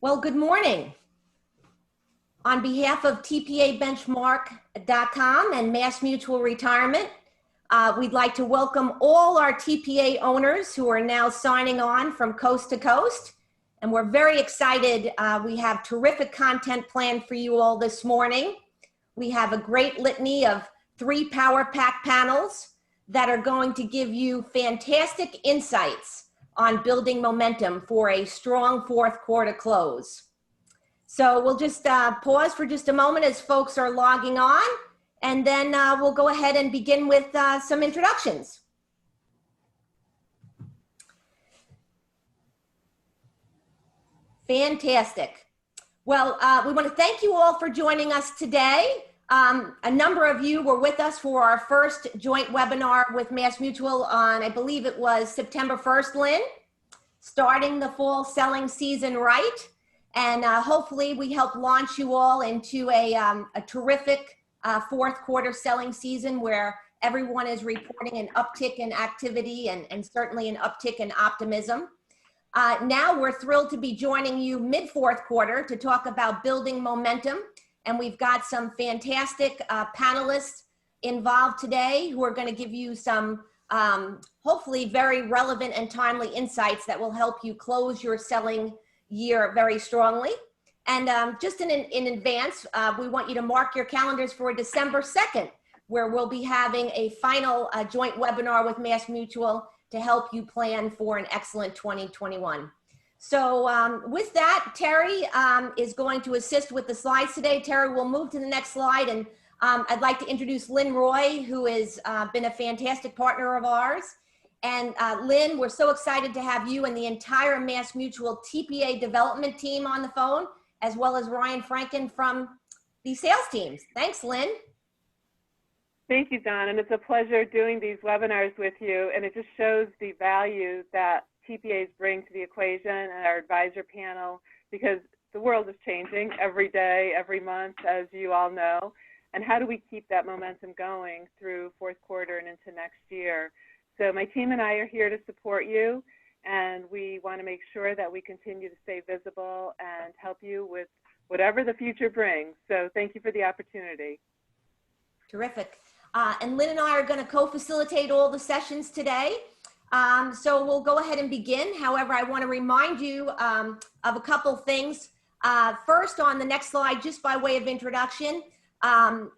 Well, good morning. On behalf of TPAbenchmark.com and Mass Mutual Retirement, we'd like to welcome all our TPA owners who are now signing on from coast to coast. And we're very excited. We have terrific content planned for you all this morning. We have a great litany of 3 Power Pack panels that are going to give you fantastic insights on building momentum for a strong fourth quarter close. So we'll just pause for just a moment as folks are logging on, and then we'll go ahead and begin with some introductions. Fantastic. Well, we want to thank you all for joining us today. A number of you were with us for our first joint webinar with Mass Mutual on, I believe it was September 1st, Lynn, starting the fall selling season right. And hopefully we help launch you all into a terrific fourth quarter selling season where everyone is reporting an uptick in activity and certainly an uptick in optimism. Now we're thrilled to be joining you mid-fourth quarter to talk about building momentum. And we've got some fantastic panelists involved today who are going to give you some hopefully very relevant and timely insights that will help you close your selling year very strongly. And just in advance, we want you to mark your calendars for December 2nd, where we'll be having a final joint webinar with Mass Mutual to help you plan for an excellent 2021. So with that, Terry is going to assist with the slides today. Terry, we'll move to the next slide. And I'd like to introduce Lynn Roy, who has been a fantastic partner of ours. And Lynn, we're so excited to have you and the entire Mass Mutual TPA development team on the phone, as well as Ryan Franken from the sales teams. Thanks, Lynn. Thank you, Dawn. And it's a pleasure doing these webinars with you. And it just shows the value that TPAs bring to the equation and our advisor panel, because the world is changing every day, every month, as you all know. And how do we keep that momentum going through fourth quarter and into next year? So my team and I are here to support you, and we want to make sure that we continue to stay visible and help you with whatever the future brings. So thank you for the opportunity. Terrific. And Lynn and I are going to co-facilitate all the sessions today. So we'll go ahead and begin. However, I want to remind you of a couple things. First, on the next slide, just by way of introduction,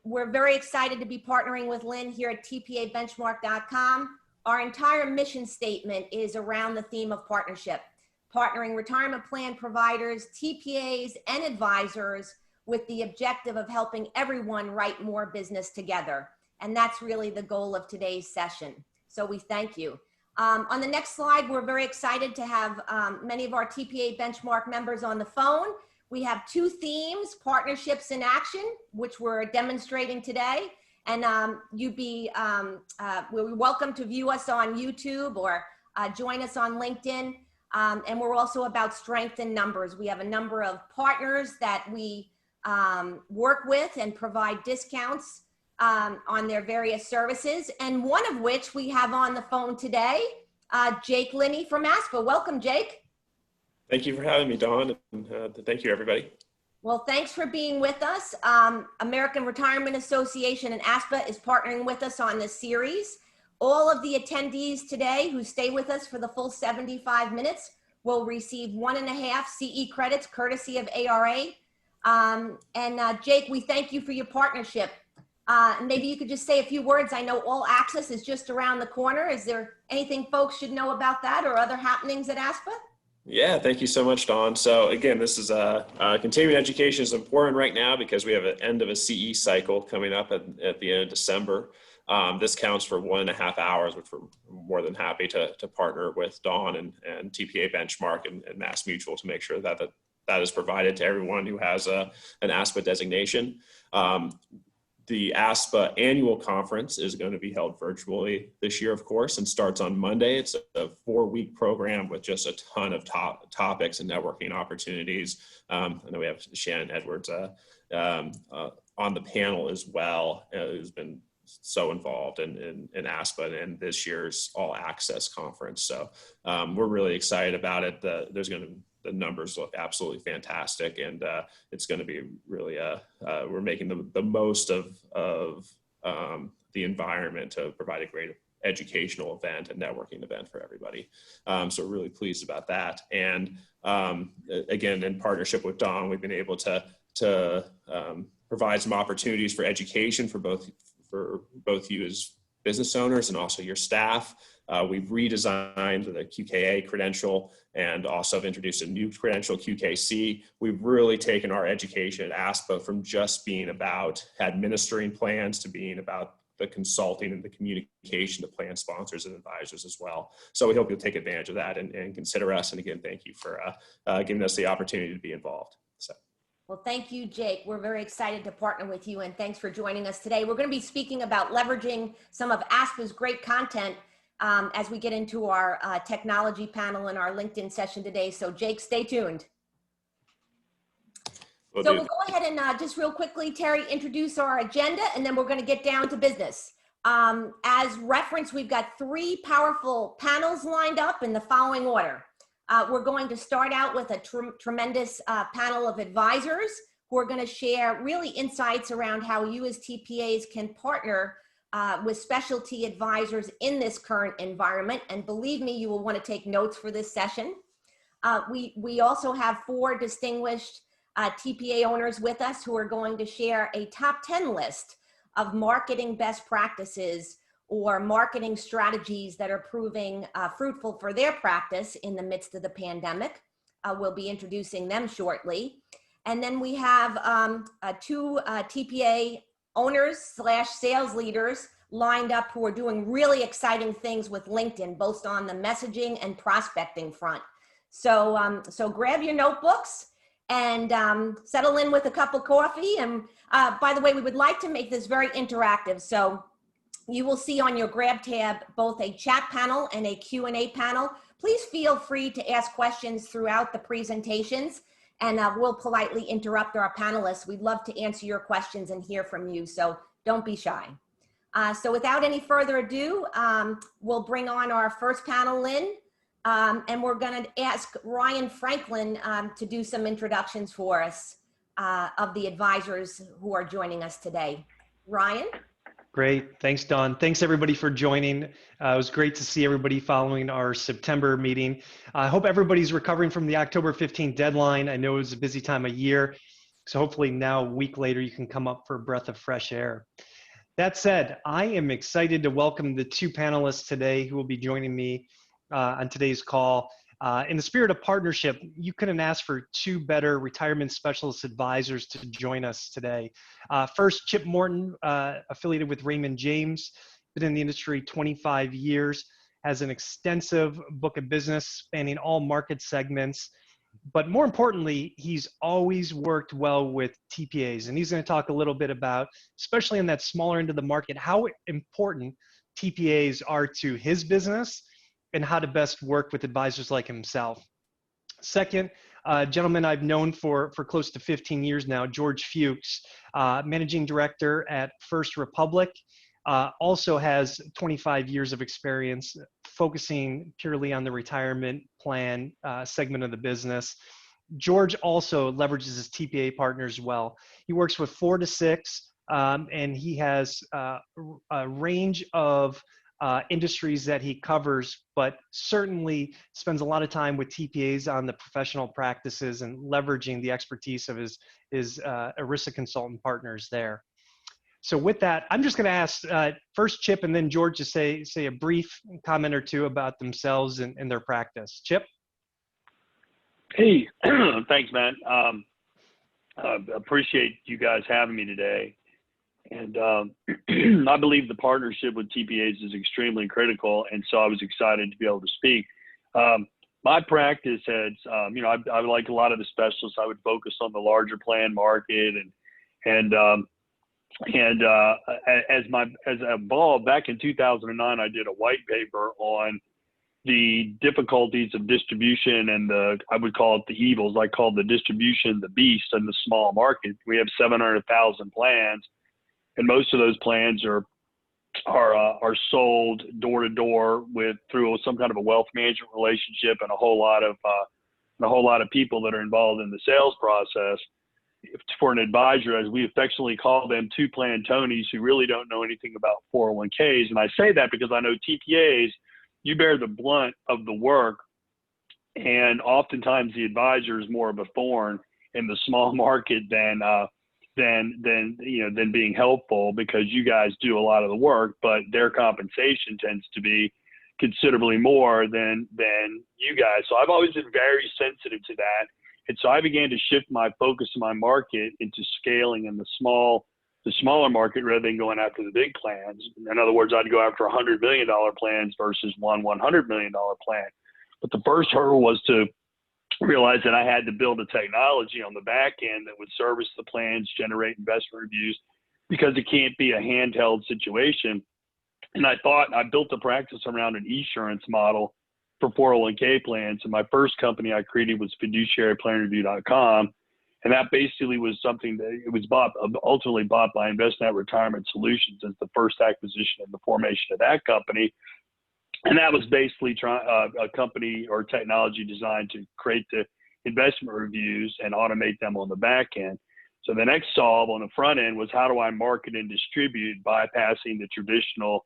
we're very excited to be partnering with Lynn here at TPAbenchmark.com. Our entire mission statement is around the theme of partnership, partnering retirement plan providers, TPAs, and advisors with the objective of helping everyone write more business together. And that's really the goal of today's session. So we thank you. On the next slide, we're very excited to have many of our TPA Benchmark members on the phone. We have 2 themes, partnerships in action, which we're demonstrating today. And we're welcome to view us on YouTube or join us on LinkedIn. And we're also about strength in numbers. We have a number of partners that we work with and provide discounts on their various services, and one of which we have on the phone today, Jake Linney from ASPA. Welcome, Jake. Thank you for having me, Dawn, and thank you, everybody. Well, thanks for being with us. American Retirement Association and ASPA is partnering with us on this series. All of the attendees today who stay with us for the full 75 minutes will receive 1.5 CE credits courtesy of ARA. Jake, we thank you for your partnership. Maybe you could just say a few words. I know All Access is just around the corner. Is there anything folks should know about that or other happenings at ASPA? Yeah, thank you so much, Dawn. So again, this is continuing education is important right now because we have an end of a CE cycle coming up at the end of December. This counts for 1.5 hours, which we're more than happy to partner with Dawn and TPA Benchmark and Mass Mutual to make sure that is provided to everyone who has an ASPA designation. The ASPA annual conference is going to be held virtually this year, of course, and starts on Monday. It's a 4-week program with just a ton of topics and networking opportunities. I know we have Shannon Edwards on the panel as well, who's been so involved in ASPA and this year's All Access conference. So we're really excited about it. There's going to the numbers look absolutely fantastic, and it's going to be really we're making the most of the environment to provide a great educational event and networking event for everybody. So we're really pleased about that. And again, in partnership with Dawn, we've been able to provide some opportunities for education for both you as business owners and also your staff. We've redesigned the QKA credential and also have introduced a new credential, QKC. We've really taken our education at ASPA from just being about administering plans to being about the consulting and the communication to plan sponsors and advisors as well. So we hope you'll take advantage of that and consider us. And again, thank you for giving us the opportunity to be involved. So. Well, thank you, Jake. We're very excited to partner with you, and thanks for joining us today. We're going to be speaking about leveraging some of ASPA's great content as we get into our technology panel and our LinkedIn session today. So Jake, stay tuned. We'll go ahead and just real quickly, Terry, introduce our agenda, and then we're going to get down to business. As reference, we've got 3 powerful panels lined up in the following order. We're going to start out with a tremendous panel of advisors who are going to share really insights around how you as TPAs can partner with specialty advisors in this current environment. And believe me, you will want to take notes for this session. We also have 4 distinguished TPA owners with us who are going to share a top 10 list of marketing best practices or marketing strategies that are proving fruitful for their practice in the midst of the pandemic. We'll be introducing them shortly. And then we have 2 TPA owners / sales leaders lined up who are doing really exciting things with LinkedIn, both on the messaging and prospecting front. So, so grab your notebooks and settle in with a cup of coffee. And by the way, we would like to make this very interactive. So you will see on your grab tab both a chat panel and a Q&A panel. Please feel free to ask questions throughout the presentations, and we'll politely interrupt our panelists. We'd love to answer your questions and hear from you, so don't be shy. So without any further ado, we'll bring on our first panel in. And we're going to ask Ryan Franklin to do some introductions for us of the advisors who are joining us today. Ryan? Great. Thanks, Dawn. Thanks, everybody, for joining. It was great to see everybody following our September meeting. I hope everybody's recovering from the October 15th deadline. I know it was a busy time of year, so hopefully now, a week later, you can come up for a breath of fresh air. That said, I am excited to welcome the 2 panelists today who will be joining me on today's call. In the spirit of partnership, you couldn't ask for 2 better retirement specialist advisors to join us today. First, Chip Morton, affiliated with Raymond James, been in the industry 25 years, has an extensive book of business spanning all market segments. But more importantly, he's always worked well with TPAs. And he's going to talk a little bit about, especially in that smaller end of the market, how important TPAs are to his business and how to best work with advisors like himself. Second, a gentleman I've known for close to 15 years now, George Fuchs, Managing Director at First Republic, also has 25 years of experience focusing purely on the retirement plan segment of the business. George also leverages his TPA partners well. He works with 4 to 6, and he has a range of industries that he covers, but certainly spends a lot of time with TPAs on the professional practices and leveraging the expertise of his ERISA consultant partners there. So with that, I'm just going to ask first Chip and then George to say a brief comment or 2 about themselves and their practice. Chip? Hey, thanks, Matt. Appreciate you guys having me today. And I believe the partnership with TPAs is extremely critical, and so I was excited to be able to speak. My practice has, I like a lot of the specialists. I would focus on the larger plan market, and as I evolved back in 2009, I did a white paper on the difficulties of distribution and I would call it the evils. I call the distribution the beast in the small market. We have 700,000 plans. And most of those plans are sold door to door through some kind of a wealth management relationship and a whole lot of and a whole lot of people that are involved in the sales process. For an advisor, as we affectionately call them, two plan Tonys who really don't know anything about 401ks. And I say that because I know TPAs, you bear the blunt of the work, and oftentimes the advisor is more of a thorn in the small market than being helpful, because you guys do a lot of the work, but their compensation tends to be considerably more than you guys. So I've always been very sensitive to that. And so I began to shift my focus of my market into scaling in the smaller market rather than going after the big plans. In other words, I'd go after $100 million plans versus one $100 million plan. But the first hurdle was to realize that I had to build a technology on the back end that would service the plans, generate investment reviews, because it can't be a handheld situation. And I built a practice around an insurance model for 401k plans. And my first company I created was fiduciaryplanreview.com. And that basically was something that it was ultimately bought by Envestnet Retirement Solutions as the first acquisition and the formation of that company. And that was basically a company or technology designed to create the investment reviews and automate them on the back end. So the next solve on the front end was, how do I market and distribute, bypassing the traditional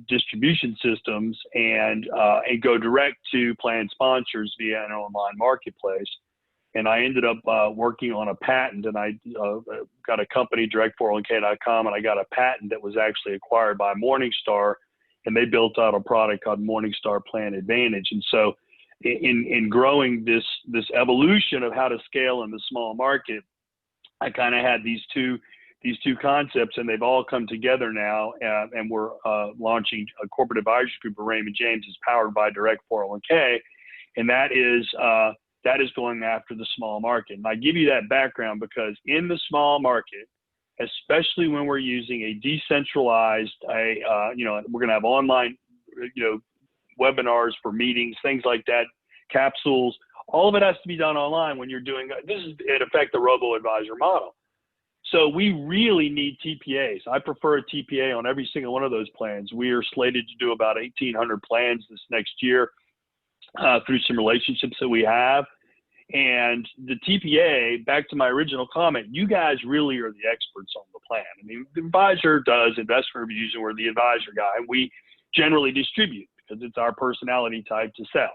distribution systems and go direct to plan sponsors via an online marketplace. And I ended up working on a patent, and I got a company, direct401k.com, and I got a patent that was actually acquired by Morningstar, and they built out a product called Morningstar Plan Advantage. And so in growing this evolution of how to scale in the small market, I kind of had these two concepts, and they've all come together now, and we're launching a corporate advisory group of Raymond James is powered by Direct 401k, and that is going after the small market. And I give you that background because in the small market, especially when we're using a decentralized, we're going to have online, webinars for meetings, things like that, capsules, all of it has to be done online when you're doing, this is in effect the robo-advisor model. So we really need TPAs. I prefer a TPA on every single one of those plans. We are slated to do about 1,800 plans this next year through some relationships that we have. And the TPA, back to my original comment, you guys really are the experts on the plan. I mean, the advisor does investment reviews, and we're the advisor guy. We generally distribute because it's our personality type to sell.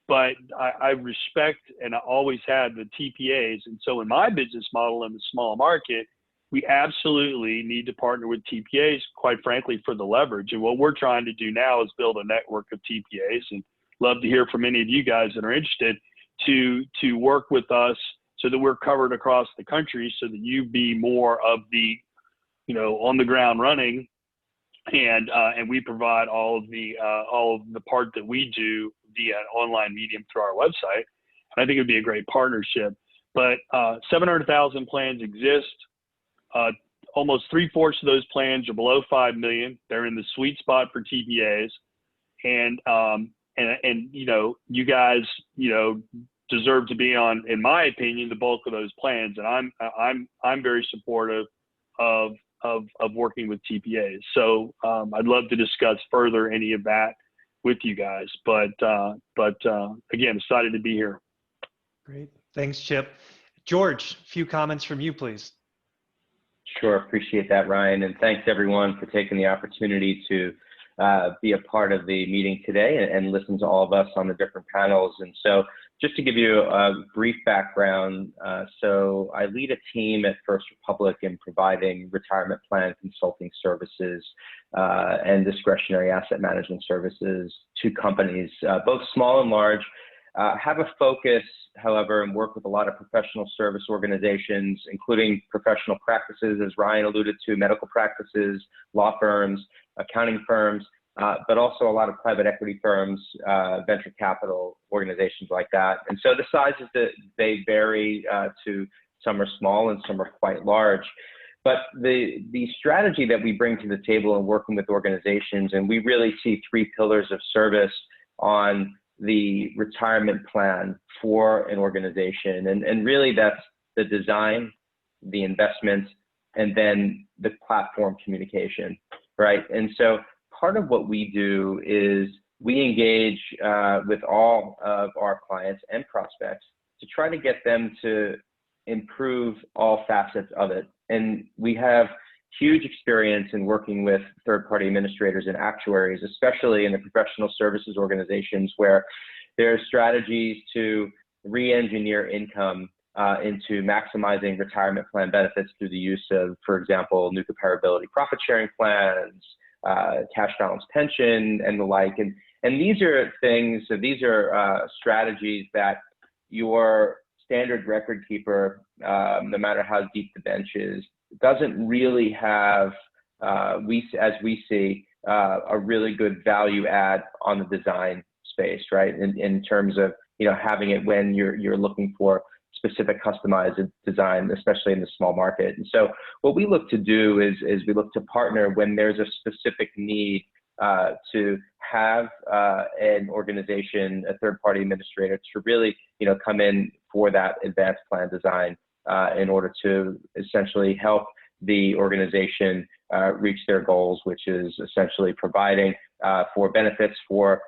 But I respect, and I always had, the TPAs. And so in my business model in the small market, we absolutely need to partner with TPAs, quite frankly, for the leverage. And what we're trying to do now is build a network of TPAs, and love to hear from any of you guys that are interested to work with us so that we're covered across the country, so that you be more of the, on the ground running, and we provide all of the part that we do via online medium through our website. And I think it'd be a great partnership. But 700,000 plans exist. Almost 3/4 of those plans are below 5 million. They're in the sweet spot for TPAs, and you guys deserve to be on, in my opinion, the bulk of those plans. And I'm very supportive of working with TPAs. So I'd love to discuss further any of that with you guys. But again, excited to be here. Great. Thanks, Chip. George, a few comments from you, please. Sure. Appreciate that, Ryan. And thanks everyone for taking the opportunity to be a part of the meeting today and listen to all of us on the different panels. And so just to give you a brief background, so I lead a team at First Republic in providing retirement plan consulting services and discretionary asset management services to companies, both small and large. Have a focus, however, and work with a lot of professional service organizations, including professional practices, as Ryan alluded to, medical practices, law firms, accounting firms, but also a lot of private equity firms, venture capital organizations like that. And so the sizes that they vary to some are small and some are quite large. But the strategy that we bring to the table in working with organizations, and we really see 3 pillars of service on the retirement plan for an organization. And really that's the design, the investment, and then the platform communication, right? And so part of what we do is we engage with all of our clients and prospects to try to get them to improve all facets of it. And we have huge experience in working with third-party administrators and actuaries, especially in the professional services organizations where there are strategies to re-engineer income into maximizing retirement plan benefits through the use of, for example, new comparability profit sharing plans, cash balance pension, and the like. And these are things, these are strategies that your standard record keeper, no matter how deep the bench is, doesn't really have, as we see, a really good value add on the design space, right? In terms of, having it when you're looking for specific customized design, especially in the small market. And so what we look to do is we look to partner when there's a specific need to have an organization, a third-party administrator, to really, come in for that advanced plan design in order to essentially help the organization reach their goals, which is essentially providing for benefits for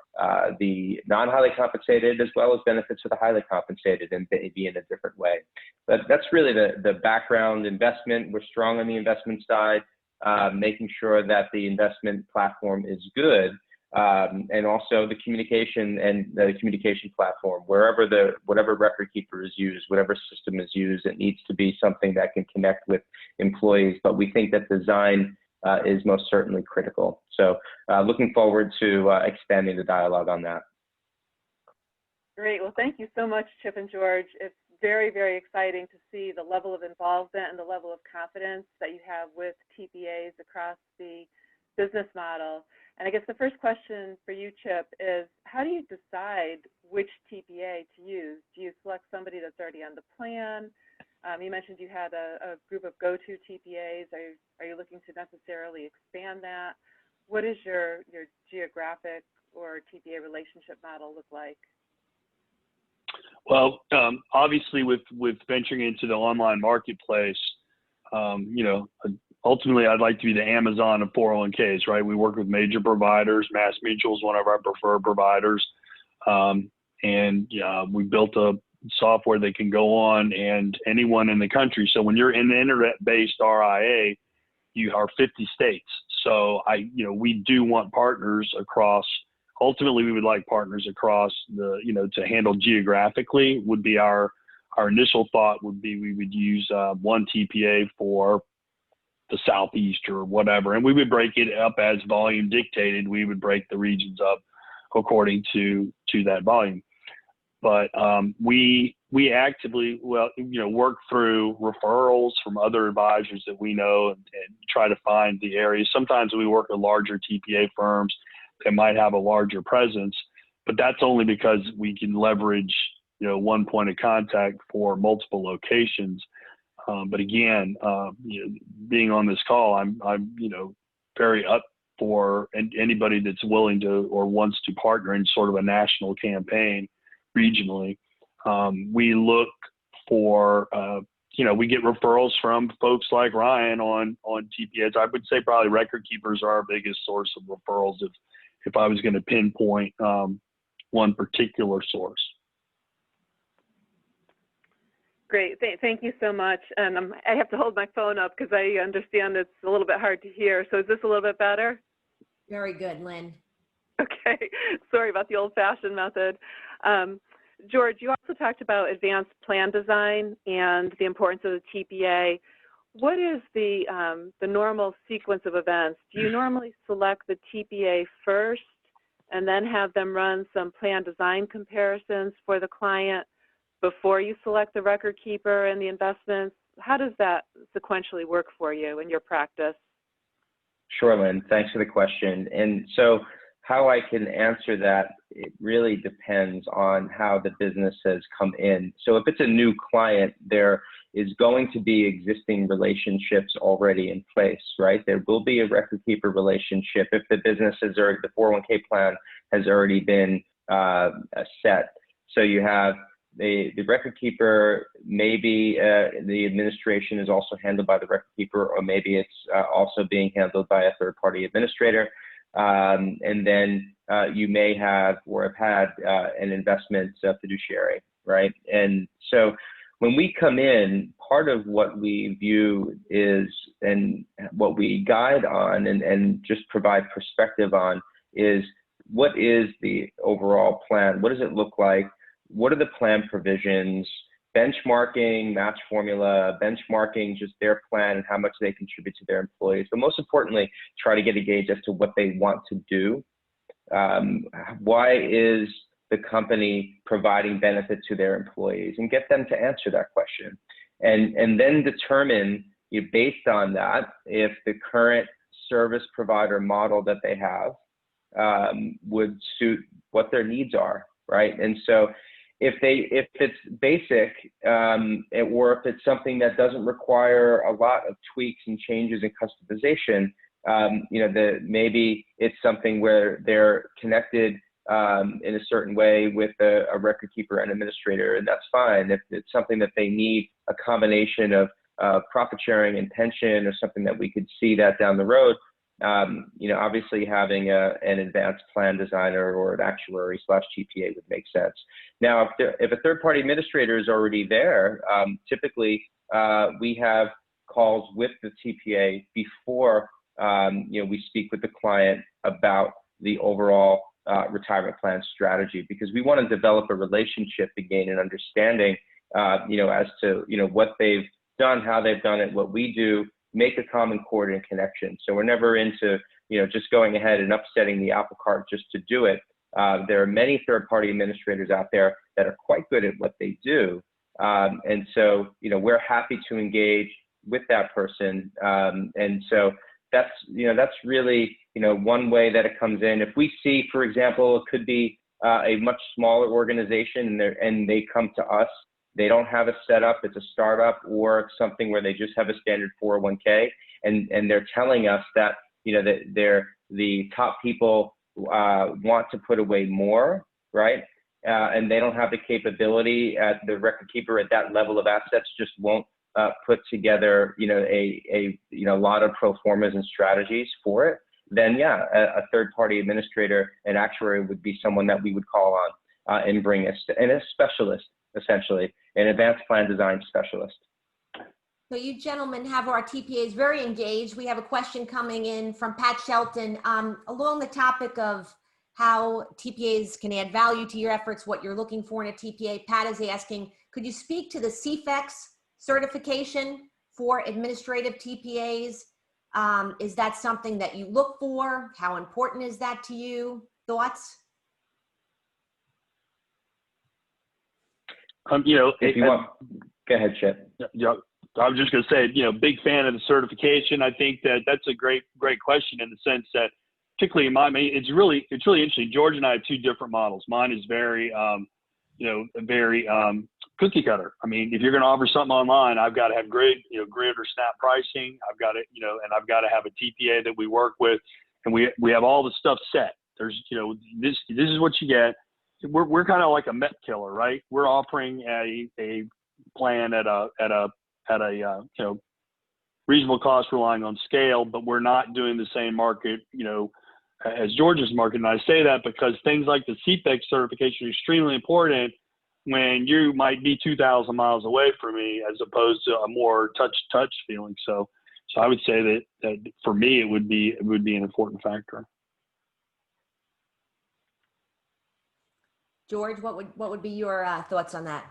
the non-highly compensated as well as benefits for the highly compensated, and maybe in a different way. But that's really the background investment. We're strong on the investment side, making sure that the investment platform is good, and also the communication and the communication platform. Whatever record keeper is used, whatever system is used, it needs to be something that can connect with employees. But we think that design is most certainly critical. So looking forward to expanding the dialogue on that. Great. Well, thank you so much, Chip and George. It's very, very exciting to see the level of involvement and the level of confidence that you have with TPAs across the business model. And I guess the first question for you, Chip, is how do you decide which TPA to use? Do you select somebody that's already on the plan? You mentioned you had a group of go-to TPAs. Are you looking to necessarily expand that? What does your geographic or TPA relationship model look like? Well, obviously, with venturing into the online marketplace, ultimately, I'd like to be the Amazon of 401ks, right? We work with major providers. MassMutual is one of our preferred providers, and we built a software that can go on and anyone in the country. So when you're in the internet-based RIA, you are 50 states. So we do want partners across. Ultimately, we would like partners across to handle geographically. Would be our initial thought would be we would use one TPA for the Southeast or whatever, and we would break it up as volume dictated. We would break the regions up according to that volume. But we actively work through referrals from other advisors that we know and try to find the areas. Sometimes we work with larger TPA firms that might have a larger presence, but that's only because we can leverage one point of contact for multiple locations. But again, being on this call, I'm very up for anybody that's willing to or wants to partner in sort of a national campaign regionally. We look for we get referrals from folks like Ryan on TPAs. I would say probably record keepers are our biggest source of referrals if I was going to pinpoint one particular source. Great. Thank you so much. And I have to hold my phone up because I understand it's a little bit hard to hear. So is this a little bit better? Very good, Lynn. Okay. Sorry about the old-fashioned method. George, you also talked about advanced plan design and the importance of the TPA. What is the normal sequence of events? Do you normally select the TPA first and then have them run some plan design comparisons for the client before you select the record keeper and the investments? How does that sequentially work for you in your practice? Sure, Lynn. Thanks for the question. And so how I can answer that, it really depends on how the business has come in. So if it's a new client, there is going to be existing relationships already in place, right? There will be a record keeper relationship if the business has already, the 401k plan has already been set. So you have the record keeper, maybe the administration is also handled by the record keeper, or maybe it's also being handled by a third-party administrator. and then you may have or have had an investment fiduciary, right? And so when we come in, part of what we view is, and what we guide on and just provide perspective on is, what is the overall plan? What does it look like? What are the plan provisions? Benchmarking, match formula, benchmarking just their plan and how much they contribute to their employees. But most importantly, try to get a gauge as to what they want to do. Why is the company providing benefit to their employees, and get them to answer that question. And then determine, based on that, if the current service provider model that they have would suit what their needs are, right? And so if it's basic, or if it's something that doesn't require a lot of tweaks and changes and customization, maybe it's something where they're connected in a certain way with a record keeper and administrator, and that's fine. If it's something that they need a combination of profit sharing and pension, or something that we could see that down the road, obviously having an advanced plan designer or an actuary / TPA would make sense. Now, if a third-party administrator is already there, typically we have calls with the TPA before we speak with the client about the overall retirement plan strategy, because we want to develop a relationship to gain an understanding, as to what they've done, how they've done it, what we do, make a common chord and connection. So we're never into just going ahead and upsetting the apple cart just to do it. There are many third-party administrators out there that are quite good at what they do, and so we're happy to engage with that person. And so that's really one way that it comes in. If we see, for example, it could be a much smaller organization, and they come to us. They don't have a setup, it's a startup, or something where they just have a standard 401k, and they're telling us that that the top people want to put away more, right? And they don't have the capability at the record keeper at that level of assets, just won't put together a lot of pro formas and strategies for it. Then yeah, a third-party administrator, an actuary, would be someone that we would call on and bring a specialist, essentially, an advanced plan design specialist. So you gentlemen have our TPAs very engaged. We have a question coming in from Pat Shelton along the topic of how TPAs can add value to your efforts, what you're looking for in a TPA. Pat is asking, could you speak to the CFEX certification for administrative TPAs? Is that something that you look for? How important is that to you? Thoughts? If you want, go ahead, Chip. Yeah, I was just going to say, big fan of the certification. I think that's a great question, in the sense that, particularly in it's really interesting. George and I have two different models. Mine is very, very cookie cutter. I mean, if you're going to offer something online, I've got to have grid or snap pricing. I've got to, and I've got to have a TPA that we work with, and we have all the stuff set. There's, this is what you get. We're kind of like a Met killer, right? We're offering a plan at a reasonable cost, relying on scale, but we're not doing the same market, as George's market. And I say that because things like the CFEX certification are extremely important when you might be 2,000 miles away from me, as opposed to a more touch feeling. So I would say that for me, it would be an important factor. George, what would be your thoughts on that?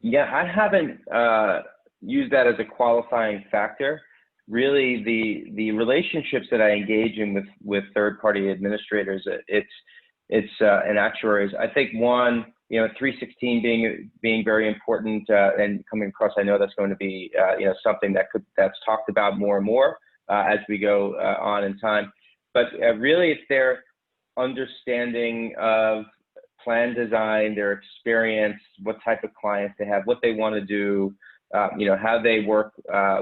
Yeah, I haven't used that as a qualifying factor. Really, the relationships that I engage in with third-party administrators, it's and actuaries. I think one, 316 being very important and coming across. I know that's going to be something that's talked about more and more as we go on in time. But really, it's their understanding of plan design, their experience, what type of clients they have, what they want to do, how they work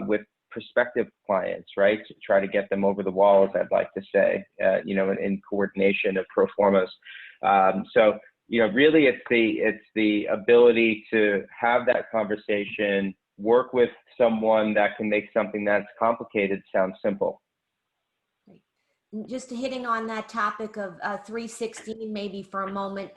with prospective clients, right? To try to get them over the wall, as I'd like to say, in coordination of pro formas. So, really it's the ability to have that conversation, work with someone that can make something that's complicated sound simple. Just hitting on that topic of 316 maybe for a moment.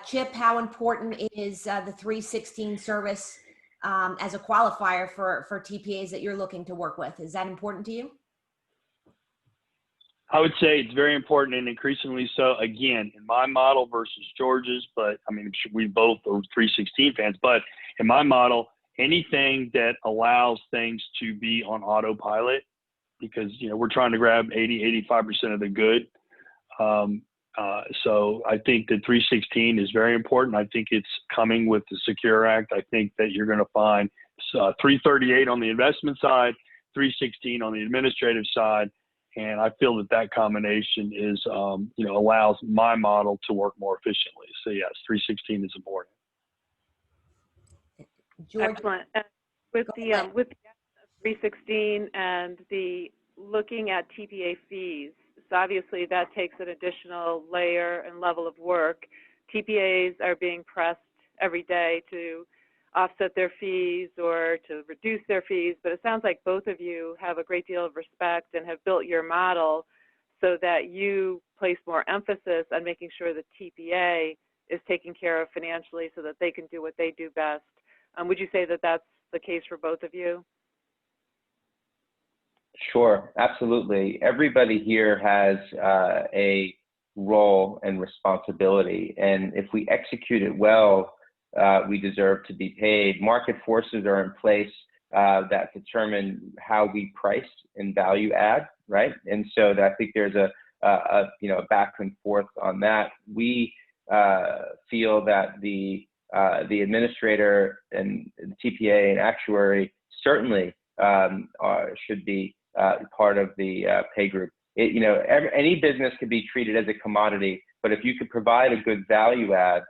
Chip, how important is the 316 service as a qualifier for TPAs that you're looking to work with? Is that important to you? I would say it's very important and increasingly so. Again, in my model versus George's, but I mean, we both are 316 fans, but in my model, anything that allows things to be on autopilot, because, you know, we're trying to grab 85% of the good. So I think that 316 is very important. I think it's coming with the Secure Act. I think that you're going to find 338 on the investment side, 316 on the administrative side. And I feel that that combination is, you know, allows my model to work more efficiently. So yes, 316 is important. George? Excellent. And with the 316 and the looking at TPA fees, so obviously that takes an additional layer and level of work. TPAs are being pressed every day to offset their fees or to reduce their fees, but it sounds like both of you have a great deal of respect and have built your model so that you place more emphasis on making sure the TPA is taken care of financially so that they can do what they do best. Would you say that that's the case for both of you? Sure, absolutely. Everybody here has a role and responsibility, and if we execute it well, we deserve to be paid. Market forces are in place that determine how we price and value add, right? And so I think there's a you know, back and forth on that. We feel that the administrator and the TPA and actuary certainly should be part of the pay group. You know, any business could be treated as a commodity, but if you could provide a good value add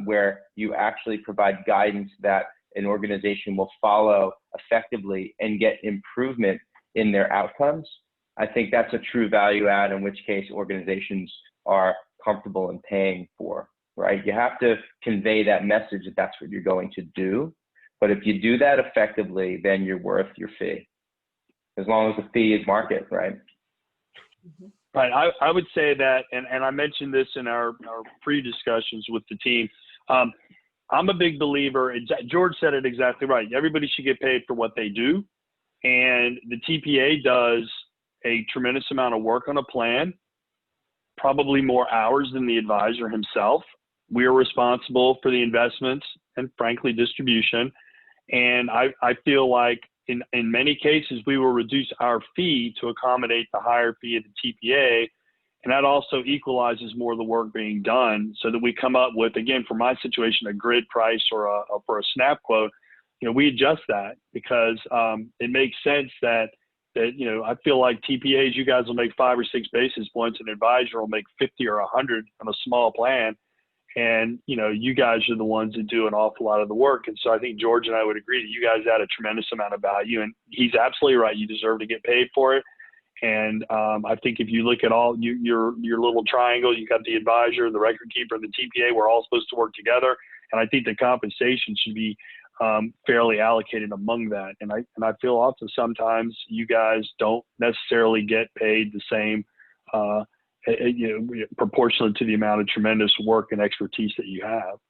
where you actually provide guidance that an organization will follow effectively and get improvement in their outcomes, I think that's a true value add, in which case organizations are comfortable in paying for, right? You have to convey that message that that's what you're going to do. But if you do that effectively, then you're worth your fee, as long as the fee is market, right? Mm-hmm. Right. I would say that, and I mentioned this in our pre-discussions with the team. I'm a big believer, and George said it exactly right. Everybody should get paid for what they do. And the TPA does a tremendous amount of work on a plan, probably more hours than the advisor himself. We are responsible for the investments and, frankly, distribution. And I feel like in many cases, we will reduce our fee to accommodate the higher fee of the TPA. And that also equalizes more of the work being done so that we come up with, again, for my situation, a grid price or for a snap quote. You know, we adjust that because it makes sense that, you know, I feel like TPAs, you guys will make 5 or 6 basis points, and an advisor will make 50 or 100 on a small plan. And, you know, you guys are the ones that do an awful lot of the work. And so I think George and I would agree that you guys add a tremendous amount of value. And he's absolutely right. You deserve to get paid for it. And I think if you look at all your little triangle, you got the advisor, the record keeper, and the TPA, we're all supposed to work together. And I think the compensation should be fairly allocated among that. And I feel often sometimes you guys don't necessarily get paid the same you know, proportionate to the amount of tremendous work and expertise that you have.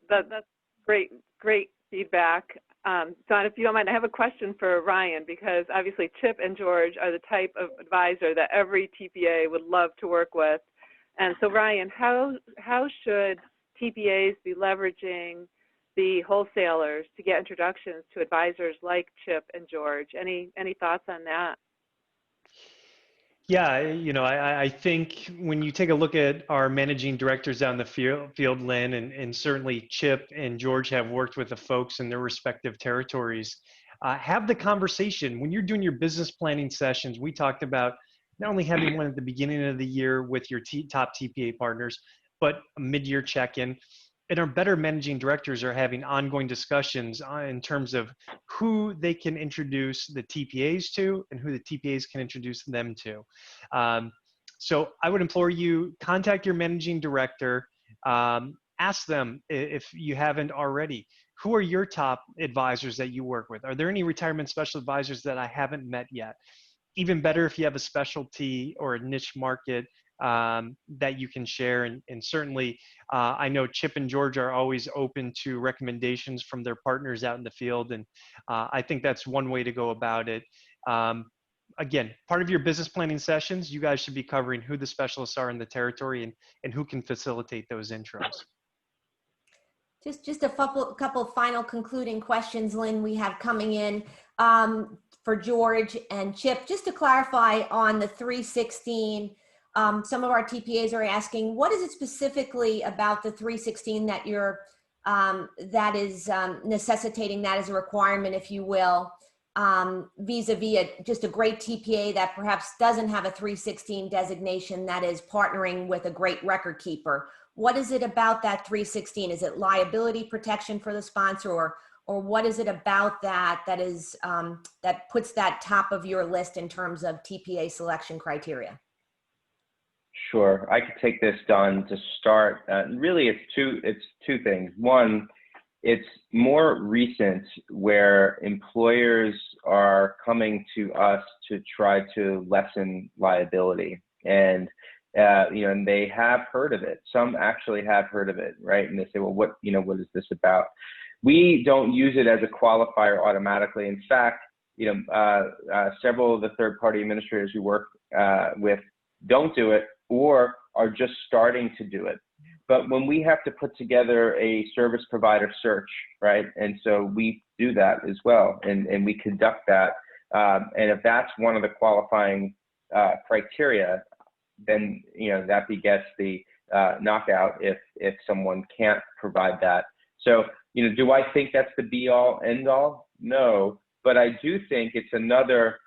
That's great feedback. Don, if you don't mind, I have a question for Ryan, because obviously Chip and George are the type of advisor that every TPA would love to work with. And so Ryan, how should TPAs be leveraging the wholesalers to get introductions to advisors like Chip and George? Any thoughts on that? Yeah, you know, I think when you take a look at our managing directors down the field, Lynn, and certainly Chip and George have worked with the folks in their respective territories, have the conversation. When you're doing your business planning sessions, we talked about not only having one at the beginning of the year with your top TPA partners, but a mid-year check-in. And our better managing directors are having ongoing discussions in terms of who they can introduce the TPAs to and who the TPAs can introduce them to. So I would implore you, contact your managing director, ask them if you haven't already, who are your top advisors that you work with? Are there any retirement special advisors that I haven't met yet? even better if you have a specialty or a niche market that you can share. And certainly, I know Chip and George are always open to recommendations from their partners out in the field. And I think that's one way to go about it. Again, part of your business planning sessions, you guys should be covering who the specialists are in the territory and who can facilitate those intros. Just a couple final concluding questions, Lynn, we have coming in for George and Chip. Just to clarify on the 316, some of our TPAs are asking, what is it specifically about the 316 that that is necessitating that as a requirement, if you will, vis-a-vis just a great TPA that perhaps doesn't have a 316 designation that is partnering with a great record keeper? What is it about that 316? Is it liability protection for the sponsor, or what is it about that is that puts that top of your list in terms of TPA selection criteria? Sure, I could take this, Don, to start. Really, it's two things. One, it's more recent where employers are coming to us to try to lessen liability, and and they have heard of it. Some actually have heard of it, right? And they say, well, what is this about? We don't use it as a qualifier automatically. In fact, several of the third-party administrators we work with don't do it or are just starting to do it. But when we have to put together a service provider search, right? And so we do that as well, and we conduct that. And if that's one of the qualifying criteria, then that begets the knockout if someone can't provide that. So do I think that's the be all end all? No, but I do think it's another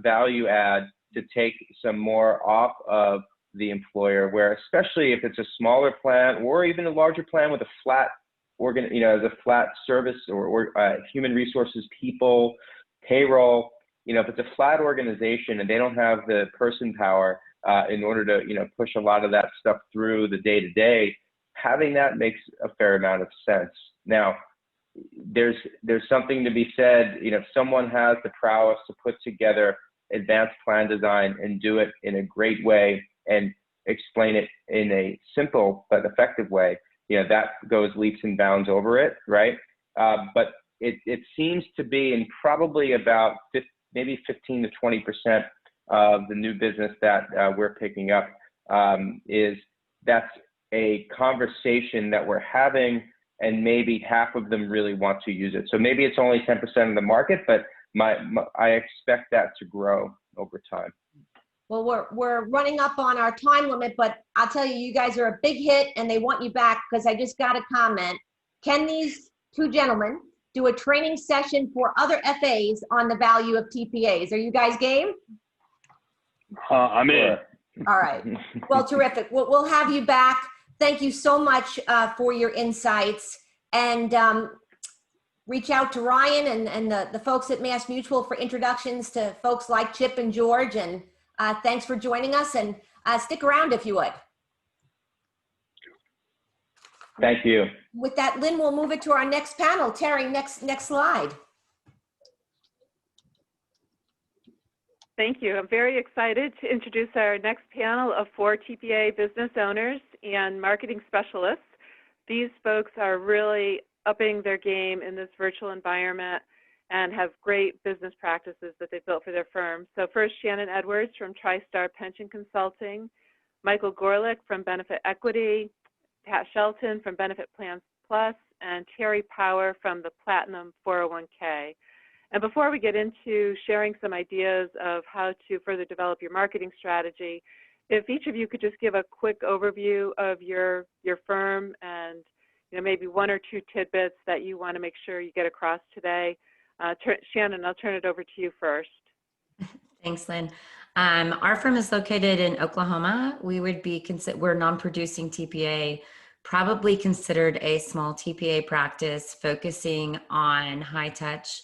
value add to take some more off of the employer, where especially if it's a smaller plan or even a larger plan with a flat a flat service or human resources people, payroll, if it's a flat organization and they don't have the person power in order to push a lot of that stuff through the day to day, having that makes a fair amount of sense. Now, there's something to be said, if someone has the prowess to put together advanced plan design and do it in a great way and explain it in a simple but effective way, that goes leaps and bounds over it, right? But it seems to be in probably about maybe 15 to 20% of the new business that we're picking up that's a conversation that we're having, and maybe half of them really want to use it. So maybe it's only 10% of the market, but I expect that to grow over time. Well, we're running up on our time limit, but I'll tell you, you guys are a big hit and they want you back, because I just got a comment. Can these two gentlemen do a training session for other FAs on the value of TPAs? Are you guys game? I'm in. All right. Well, terrific. We'll have you back. Thank you so much for your insights, and reach out to Ryan and the folks at Mass Mutual for introductions to folks like Chip and George. And thanks for joining us, and stick around if you would. Thank you. With that, Lynn, we'll move it to our next panel. Terry, next slide. Thank you. I'm very excited to introduce our next panel of 4 TPA business owners and marketing specialists. These folks are really upping their game in this virtual environment and have great business practices that they've built for their firm. So first, Shannon Edwards from TriStar Pension Consulting, Michael Gorlick from Benefit Equity, Pat Shelton from Benefit Plans Plus, and Terry Power from the Platinum 401k. And before we get into sharing some ideas of how to further develop your marketing strategy, if each of you could just give a quick overview of your firm and maybe 1 or 2 tidbits that you want to make sure you get across today. Shannon, I'll turn it over to you first. Thanks, Lynn. Our firm is located in Oklahoma. We're non-producing TPA, probably considered a small TPA practice, focusing on high touch,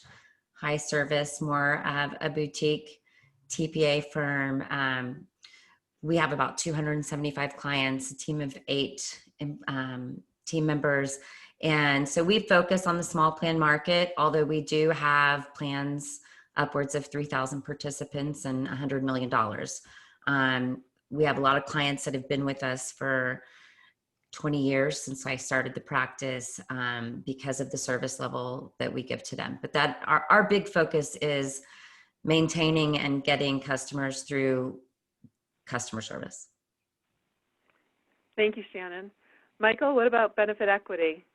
high service, more of a boutique TPA firm. We have about 275 clients, a team of 8 team members. And so we focus on the small plan market, although we do have plans upwards of 3,000 participants and $100 million. We have a lot of clients that have been with us for 20 years since I started the practice, because of the service level that we give to them. But that our big focus is maintaining and getting customers through customer service. Thank you, Shannon. Michael, what about benefit equity?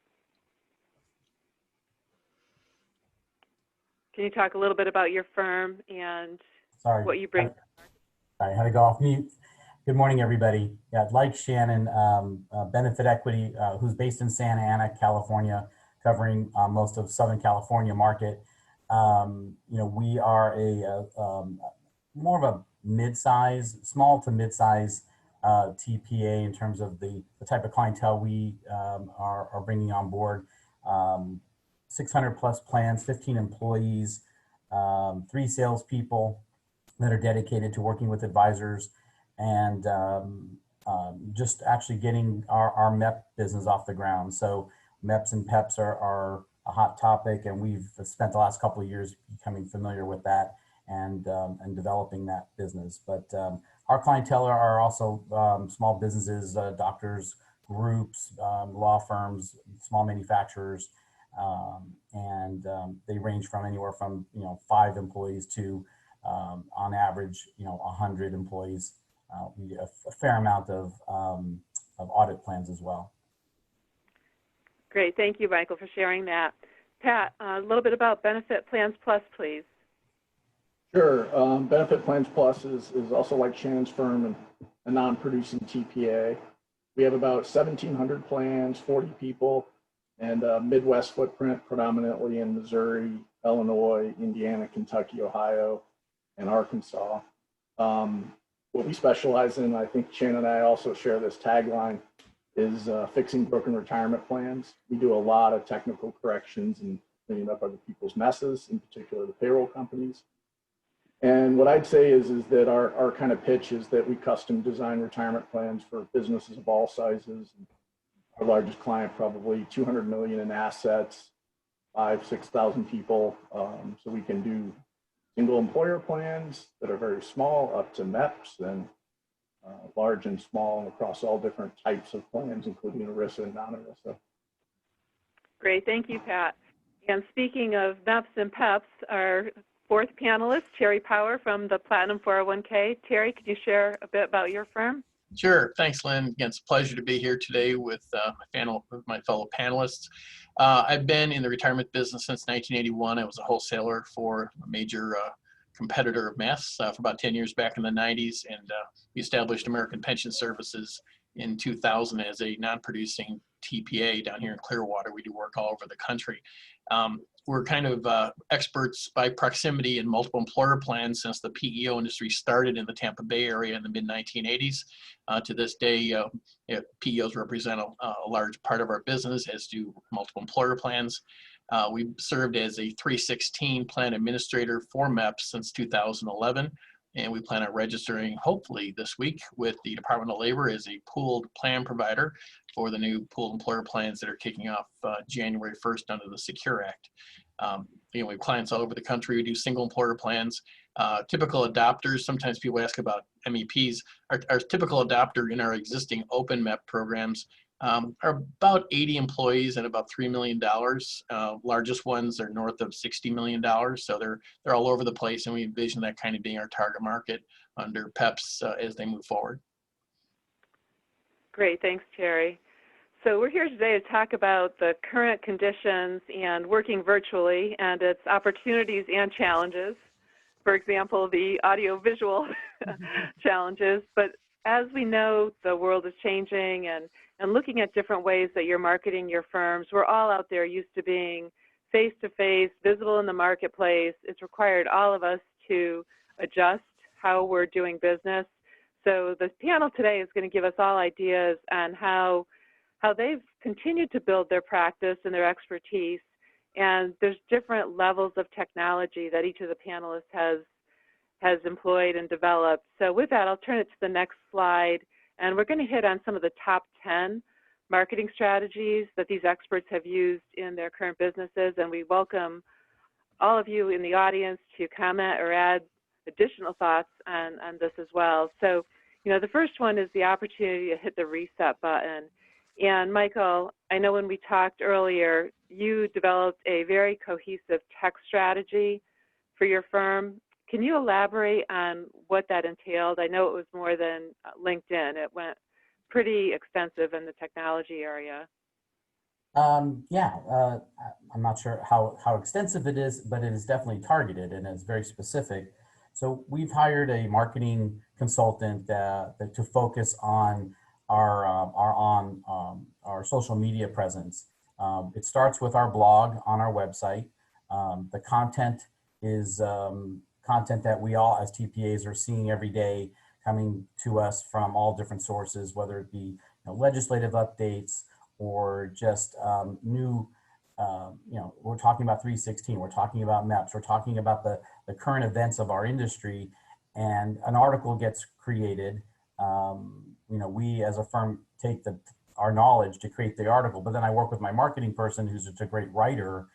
Can you talk a little bit about your firm and what you bring? Sorry, had to go off mute. Good morning, everybody. Yeah, like Shannon, Benefit Equity, who's based in Santa Ana, California, covering most of Southern California market. We are more of a mid-size, small to mid-size TPA in terms of the type of clientele we are bringing on board. 600 plus plans, 15 employees, 3 salespeople that are dedicated to working with advisors, and just actually getting our MEP business off the ground. So MEPs and PEPs are a hot topic, and we've spent the last couple of years becoming familiar with that and developing that business. But our clientele are also small businesses, doctors, groups, law firms, small manufacturers, and they range from anywhere from 5 employees to on average 100 employees. We do a fair amount of audit plans as well. Great, thank you, Michael, for sharing that. Pat, a little bit about Benefit Plans Plus, please. Sure. Benefit Plans Plus is also like Shannon's firm and a non-producing TPA. We have about 1,700 plans, 40 people, and a Midwest footprint, predominantly in Missouri, Illinois, Indiana, Kentucky, Ohio, and Arkansas. What we specialize in, I think Shannon and I also share this tagline, is fixing broken retirement plans. We do a lot of technical corrections and cleaning up other people's messes, in particular the payroll companies. And what I'd say is that our kind of pitch is that we custom design retirement plans for businesses of all sizes. Our largest client, probably 200 million in assets, 5,000-6,000 people. So we can do single employer plans that are very small up to MEPs, and large and small and across all different types of plans, including ERISA and non-ERISA. Great, thank you, Pat. And speaking of MEPs and PEPs, our 4th panelist, Terry Power from the Platinum 401k. Terry, could you share a bit about your firm? Sure. Thanks, Lynn. Again, it's a pleasure to be here today with my fellow panelists. I've been in the retirement business since 1981. I was a wholesaler for a major competitor of Mass for about 10 years back in the 90s, and we established American Pension Services in 2000 as a non-producing TPA down here in Clearwater. We do work all over the country. We're kind of experts by proximity in multiple employer plans since the PEO industry started in the Tampa Bay area in the mid-1980s. To this day, PEOs represent a large part of our business, as do multiple employer plans. We've served as a 316 plan administrator for MEPs since 2011, and we plan on registering hopefully this week with the Department of Labor as a pooled plan provider for the new pooled employer plans that are kicking off January 1st under the Secure Act. We have clients all over the country who do single employer plans. Typical adopters, sometimes people ask about MEPs. Our typical adopter in our existing open MEP programs are about 80 employees and about $3 million. Largest ones are north of $60 million. So they're all over the place, and we envision that kind of being our target market under PEPs as they move forward. Great, thanks, Terry. So we're here today to talk about the current conditions and working virtually and its opportunities and challenges. For example, the audio-visual challenges. But as we know, the world is changing, and looking at different ways that you're marketing your firms, we're all out there used to being face-to-face, visible in the marketplace. It's required all of us to adjust how we're doing business. So the panel today is going to give us all ideas on how they've continued to build their practice and their expertise. And there's different levels of technology that each of the panelists has employed and developed. So with that, I'll turn it to the next slide. And we're going to hit on some of the top 10 marketing strategies that these experts have used in their current businesses. And we welcome all of you in the audience to comment or add additional thoughts on this as well. So, the first one is the opportunity to hit the reset button. And Michael, I know when we talked earlier, you developed a very cohesive tech strategy for your firm. Can you elaborate on what that entailed? I know it was more than LinkedIn. It went pretty extensive in the technology area. I'm not sure how extensive it is, but it is definitely targeted and it's very specific. So we've hired a marketing consultant to focus on our social media presence. It starts with our blog on our website. The content is content that we all as TPAs are seeing every day coming to us from all different sources, whether it be legislative updates or just new, we're talking about 316, we're talking about MEPS, we're talking about the current events of our industry, and an article gets created. We as a firm take our knowledge to create the article, but then I work with my marketing person who's a great writer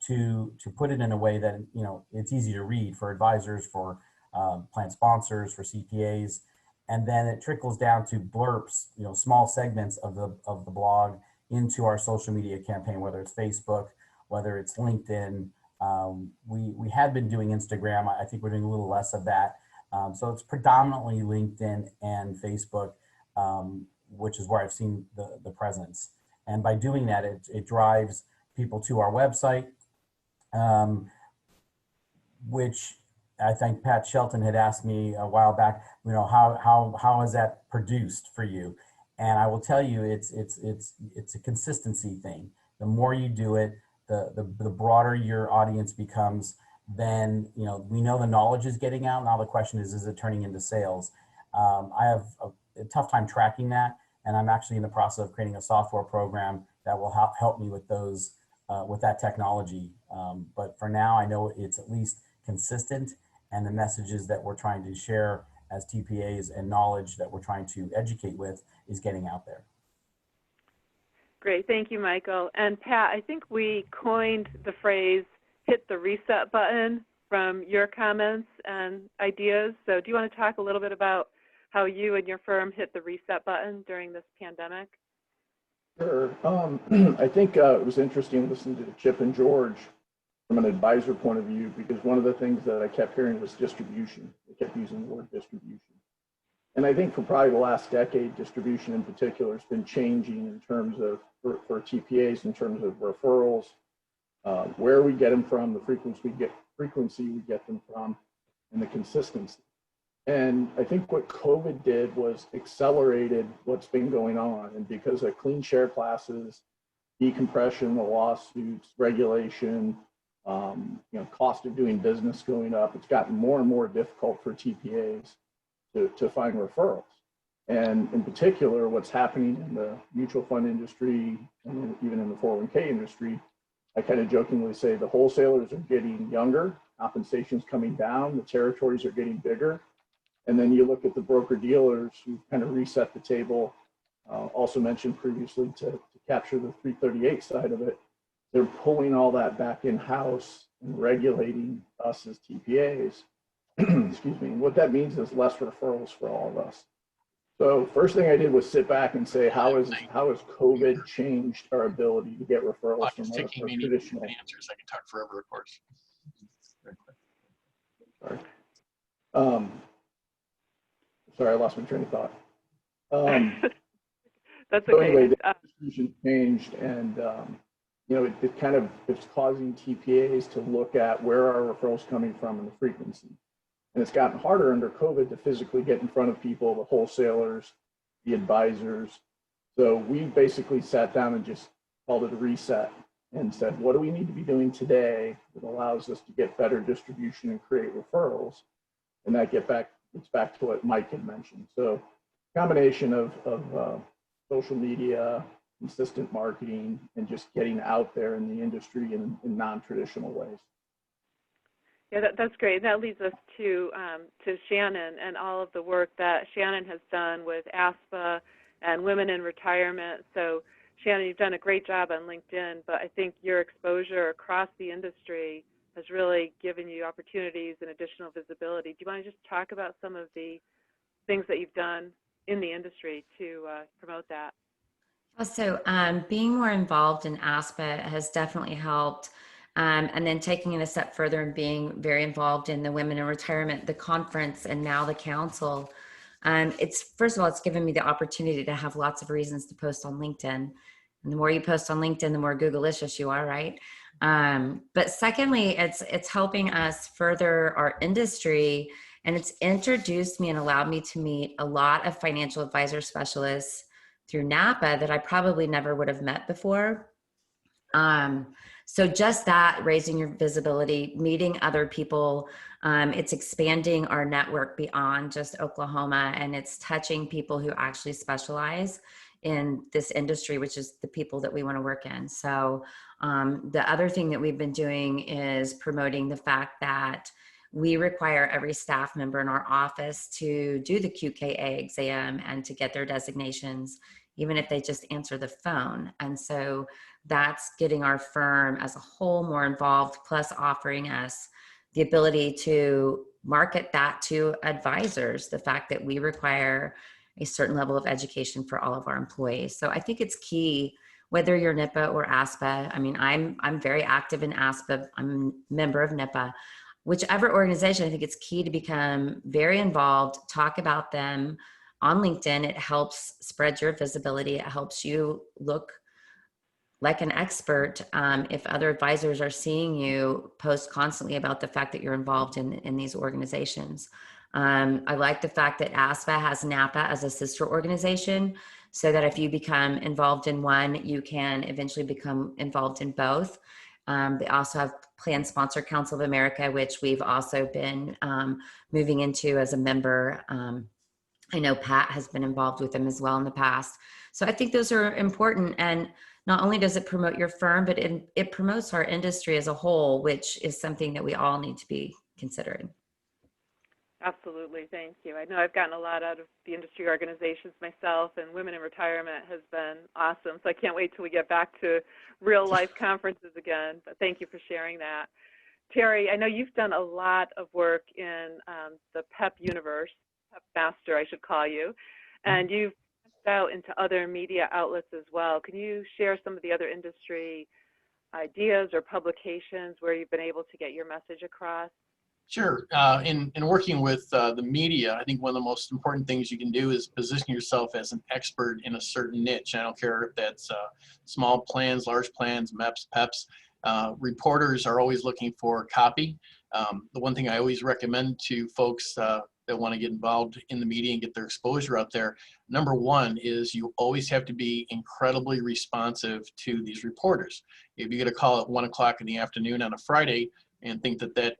to put it in a way that it's easy to read for advisors, for plan sponsors, for CPAs, and then it trickles down to blurps, small segments of the blog into our social media campaign, whether it's Facebook, whether it's LinkedIn. We had been doing Instagram. I think we're doing a little less of that. So it's predominantly LinkedIn and Facebook, which is where I've seen the presence. And by doing that, it drives people to our website, which I think Pat Shelton had asked me a while back, how is that produced for you? And I will tell you, it's a consistency thing. The more you do it, the broader your audience becomes. Then we know the knowledge is getting out. Now the question is it turning into sales? I have a tough time tracking that, and I'm actually in the process of creating a software program that will help me with those with that technology. But for now, I know it's at least consistent, and the messages that we're trying to share as TPAs and knowledge that we're trying to educate with is getting out there. Great, thank you, Michael. And Pat, I think we coined the phrase hit the reset button from your comments and ideas. So do you want to talk a little bit about how you and your firm hit the reset button during this pandemic? Sure. I think it was interesting listening to Chip and George from an advisor point of view, because one of the things that I kept hearing was distribution. They kept using the word distribution. And I think for probably the last decade, distribution in particular has been changing in terms of, for TPAs, in terms of referrals, where we get them from, the frequency we get them from, and the consistency. And I think what COVID did was accelerated what's been going on. And because of clean share classes, decompression, the lawsuits, regulation, cost of doing business going up, it's gotten more and more difficult for TPAs to find referrals. And in particular, what's happening in the mutual fund industry and even in the 401k industry, I kind of jokingly say the wholesalers are getting younger, compensation's coming down, the territories are getting bigger. And then you look at the broker dealers who kind of reset the table, also mentioned previously to capture the 338 side of it. They're pulling all that back in-house and regulating us as TPAs. Excuse me. And what that means is less referrals for all of us. So first thing I did was sit back and say, how has COVID changed our ability to get referrals from our traditional? Answers. I can talk forever, of course. Sorry. Sorry, I lost my train of thought. That's okay. So anyway, the distribution changed, and it's causing TPAs to look at where our referrals coming from and the frequency. And it's gotten harder under COVID to physically get in front of people, the wholesalers, the advisors. So we basically sat down and just called it a reset and said, what do we need to be doing today that allows us to get better distribution and create referrals? And that gets back to what Mike had mentioned. So combination of social media, consistent marketing, and just getting out there in the industry in non-traditional ways. Yeah, that's great. That leads us to Shannon and all of the work that Shannon has done with ASPA and Women in Retirement. So Shannon, you've done a great job on LinkedIn, but I think your exposure across the industry has really given you opportunities and additional visibility. Do you want to just talk about some of the things that you've done in the industry to promote that? Also, being more involved in ASPA has definitely helped. And then taking it a step further and being very involved in the Women in Retirement, the conference, and now the council. It's, first of all, it's given me the opportunity to have lots of reasons to post on LinkedIn. And the more you post on LinkedIn, the more Google-licious you are, right? But secondly, it's helping us further our industry, and it's introduced me and allowed me to meet a lot of financial advisor specialists through NAPA that I probably never would have met before. So just that, raising your visibility, meeting other people, it's expanding our network beyond just Oklahoma, and it's touching people who actually specialize in this industry, which is the people that we want to work in. So the other thing that we've been doing is promoting the fact that we require every staff member in our office to do the QKA exam and to get their designations, even if they just answer the phone. And so that's getting our firm as a whole more involved, plus offering us the ability to market that to advisors, the fact that we require a certain level of education for all of our employees. So I think it's key, whether you're NIPA or ASPA. I mean, I'm very active in ASPA. I'm a member of NIPA. Whichever organization, I think it's key to become very involved, talk about them on LinkedIn. It helps spread your visibility. It helps you look like an expert. If other advisors are seeing you post constantly about the fact that you're involved in these organizations. I like the fact that ASPA has NAPA as a sister organization, so that if you become involved in one, you can eventually become involved in both. They also have Plan Sponsor Council of America, which we've also been moving into as a member. I know Pat has been involved with them as well in the past. So I think those are important. And not only does it promote your firm, but it promotes our industry as a whole, which is something that we all need to be considering. Absolutely. Thank you. I know I've gotten a lot out of the industry organizations myself, and Women in Retirement has been awesome. So I can't wait till we get back to real life conferences again. But thank you for sharing that. Terry, I know you've done a lot of work in the PEP universe, PEP master, I should call you, and you've out into other media outlets as well. Can you share some of the other industry ideas or publications where you've been able to get your message across? Sure. In working with the media, I think one of the most important things you can do is position yourself as an expert in a certain niche. I don't care if that's small plans, large plans, MEPs, PEPs. Reporters are always looking for copy. The one thing I always recommend to folks that want to get involved in the media and get their exposure out there, number one is you always have to be incredibly responsive to these reporters. If you get a call at 1 o'clock in the afternoon on a Friday and think that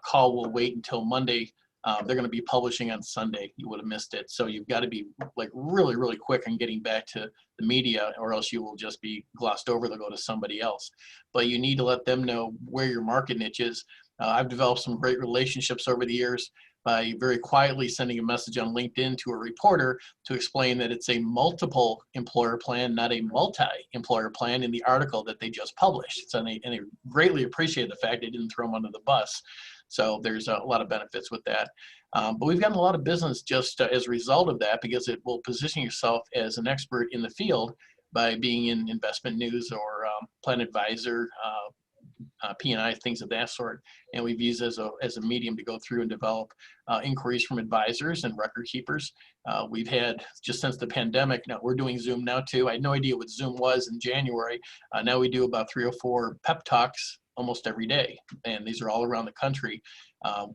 call will wait until Monday, they're going to be publishing on Sunday, you would have missed it. So you've got to be like really, really quick on getting back to the media, or else you will just be glossed over. They'll go to somebody else. But you need to let them know where your market niche is. I've developed some great relationships over the years by very quietly sending a message on LinkedIn to a reporter to explain that it's a multiple employer plan, not a multi-employer plan in the article that they just published. So and they greatly appreciate the fact they didn't throw them under the bus. So there's a lot of benefits with that. But we've gotten a lot of business just as a result of that, because it will position yourself as an expert in the field by being in investment news or Plan Advisor, P&I, things of that sort. And we've used as a medium to go through and develop inquiries from advisors and record keepers. We've had, just since the pandemic, now we're doing Zoom now too. I had no idea what Zoom was in January. Now we do about 3 or 4 pep talks almost every day. And these are all around the country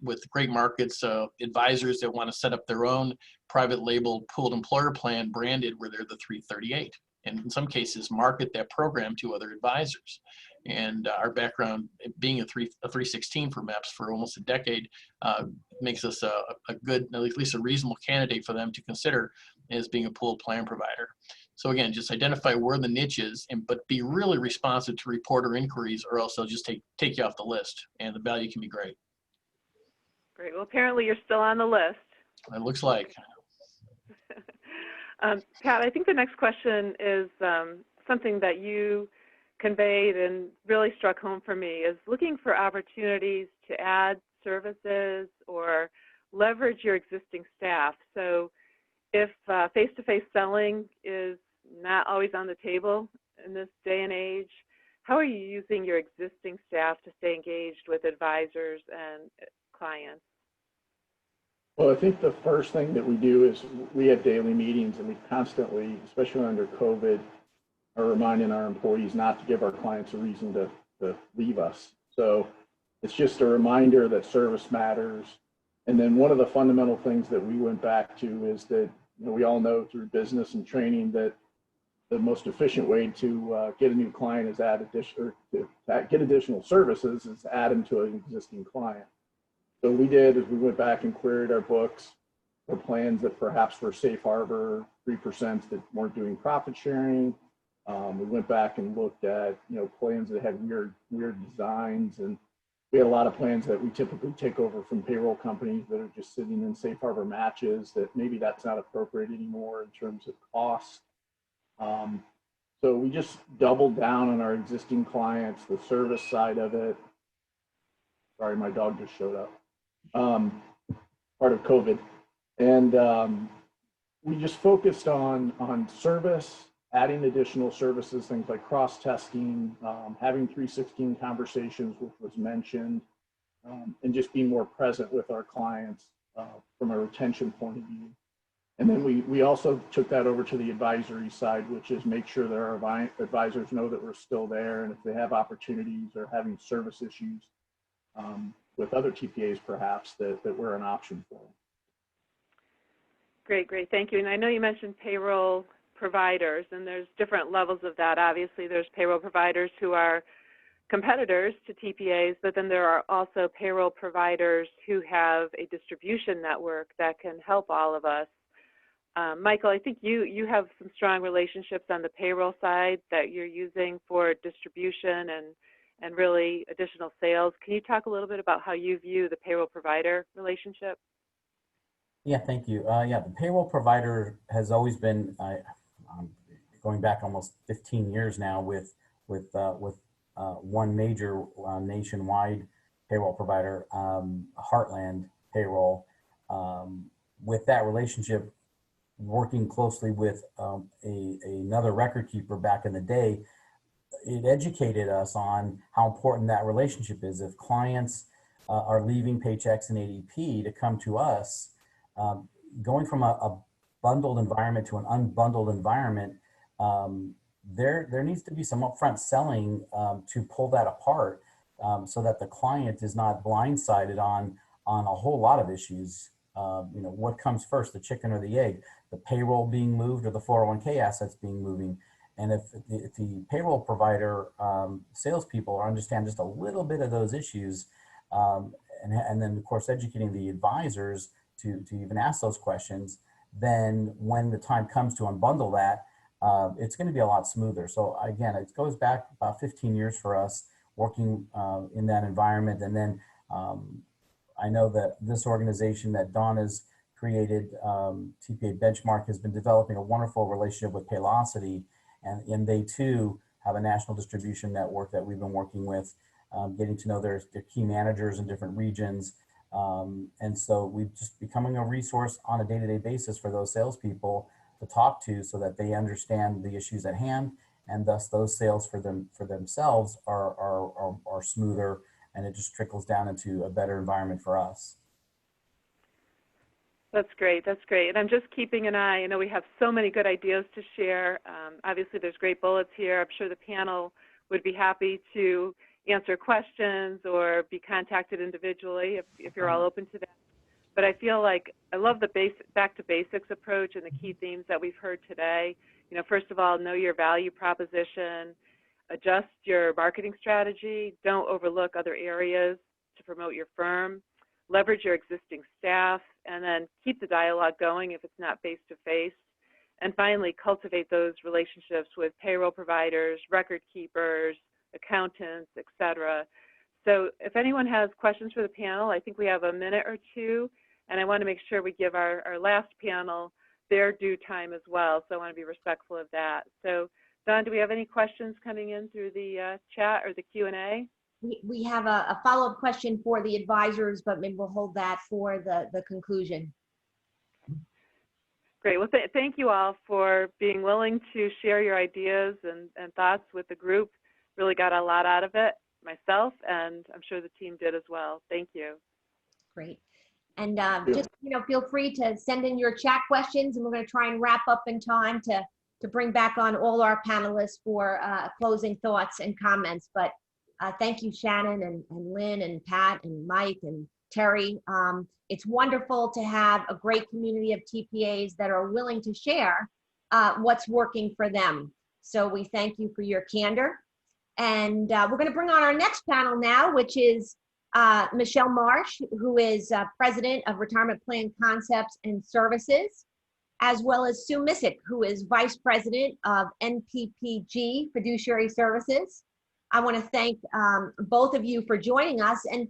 with great markets, advisors that want to set up their own private label pooled employer plan branded where they're the 338. And in some cases, market that program to other advisors. And our background, being a 316 for MEPS for almost a decade, makes us a good, at least a reasonable candidate for them to consider as being a pooled plan provider. So again, just identify where the niche is, but be really responsive to reporter inquiries, or else they'll just take you off the list, and the value can be great. Great. Well, apparently you're still on the list. It looks like. Pat, I think the next question is something that you conveyed and really struck home for me is looking for opportunities to add services or leverage your existing staff. So if face-to-face selling is not always on the table in this day and age, how are you using your existing staff to stay engaged with advisors and clients? Well, I think the first thing that we do is we have daily meetings, and we constantly, especially under COVID, are reminding our employees not to give our clients a reason to leave us. So it's just a reminder that service matters. And then one of the fundamental things that we went back to is that, you know, we all know through business and training that the most efficient way to get a new client is get additional services is to add them to an existing client. So what we did is we went back and queried our books for plans that perhaps were safe harbor 3% that weren't doing profit sharing. We went back and looked at, you know, plans that had weird designs, and we had a lot of plans that we typically take over from payroll companies that are just sitting in safe harbor matches that maybe that's not appropriate anymore in terms of cost. So we just doubled down on our existing clients, the service side of it. Sorry, my dog just showed up. Part of COVID. And we just focused on service, adding additional services, things like cross-testing, having 316 conversations, which was mentioned, and just being more present with our clients from a retention point of view. And then we also took that over to the advisory side, which is make sure that our advisors know that we're still there, and if they have opportunities or having service issues with other TPAs perhaps, that we're an option for them. Great, thank you. And I know you mentioned payroll providers, and there's different levels of that. Obviously, there's payroll providers who are competitors to TPAs, but then there are also payroll providers who have a distribution network that can help all of us. Michael, I think you have some strong relationships on the payroll side that you're using for distribution and really additional sales. Can you talk a little bit about how you view the payroll provider relationship? Yeah, thank you. Yeah, the payroll provider has always been, going back almost 15 years now with one major nationwide payroll provider, Heartland Payroll. With that relationship, working closely with another record keeper back in the day, it educated us on how important that relationship is. If clients are leaving Paychex and ADP to come to us, going from a bundled environment to an unbundled environment, there needs to be some upfront selling to pull that apart so that the client is not blindsided on a whole lot of issues. You know, what comes first, the chicken or the egg, the payroll being moved or the 401k assets being moving? And if the payroll provider salespeople understand just a little bit of those issues, and then of course educating the advisors to even ask those questions, then when the time comes to unbundle that, it's going to be a lot smoother. So again, it goes back about 15 years for us working in that environment. And then I know that this organization that Dawn has created, TPA Benchmark, has been developing a wonderful relationship with Paylocity, and they too have a national distribution network that we've been working with, getting to know their key managers in different regions. And so we're just becoming a resource on a day-to-day basis for those salespeople to talk to so that they understand the issues at hand, and thus those sales for themselves are smoother, and it just trickles down into a better environment for us. That's great. And I'm just keeping an eye. I know we have so many good ideas to share. Obviously, there's great bullets here. I'm sure the panel would be happy to answer questions or be contacted individually if you're all open to that. But I feel like I love the back to basics approach and the key themes that we've heard today. You know, first of all, know your value proposition, adjust your marketing strategy, don't overlook other areas to promote your firm, leverage your existing staff, and then keep the dialogue going if it's not face-to-face. And finally, cultivate those relationships with payroll providers, record keepers, accountants, etc. So if anyone has questions for the panel, I think we have a minute or two, and I want to make sure we give our last panel their due time as well, so I want to be respectful of that. So Don, do we have any questions coming in through the chat or the Q&A? We have a follow-up question for the advisors, but maybe we'll hold that for the conclusion. Great. Well, thank you all for being willing to share your ideas and thoughts with the group. Really got a lot out of it myself, and I'm sure the team did as well. Thank you. Great. And just, feel free to send in your chat questions, and we're going to try and wrap up in time to bring back on all our panelists for closing thoughts and comments. But thank you, Shannon and Lynn and Pat and Mike and Terry. It's wonderful to have a great community of TPAs that are willing to share what's working for them. So we thank you for your candor. And we're going to bring on our next panel now, which is Michelle Marsh, who is President of Retirement Plan Concepts and Services, as well as Sue Missick, who is Vice President of NPPG Fiduciary Services. I want to thank both of you for joining us. And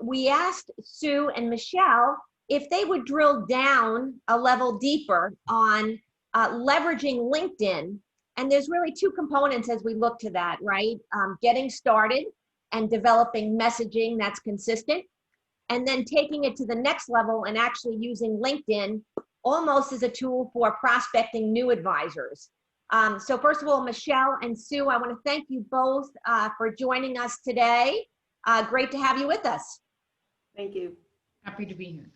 we asked Sue and Michelle if they would drill down a level deeper on leveraging LinkedIn. And there's really two components as we look to that, right? Getting started and developing messaging that's consistent, and then taking it to the next level and actually using LinkedIn almost as a tool for prospecting new advisors. So first of all, Michelle and Sue, I want to thank you both for joining us today. Great to have you with us. Thank you. Happy to be here.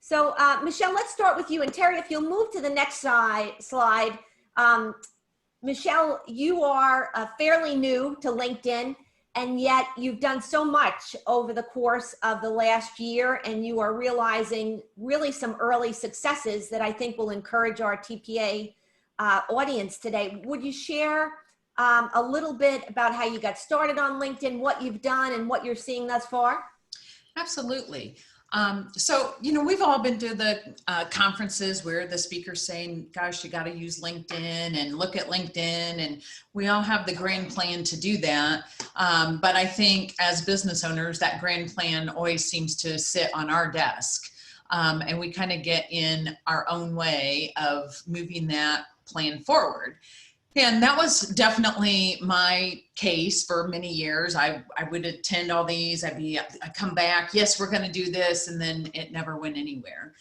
So Michelle, let's start with you. And Terry, if you'll move to the next slide. Michelle, you are fairly new to LinkedIn, and yet you've done so much over the course of the last year, and you are realizing really some early successes that I think will encourage our TPA audience today. Would you share a little bit about how you got started on LinkedIn, what you've done, and what you're seeing thus far? Absolutely. So, we've all been to the conferences where the speaker's saying, gosh, you got to use LinkedIn and look at LinkedIn. And we all have the grand plan to do that. But I think as business owners, that grand plan always seems to sit on our desk. And we kind of get in our own way of moving that plan forward. And that was definitely my case for many years. I would attend all these. I'd come back. Yes, we're going to do this. And then it never went anywhere.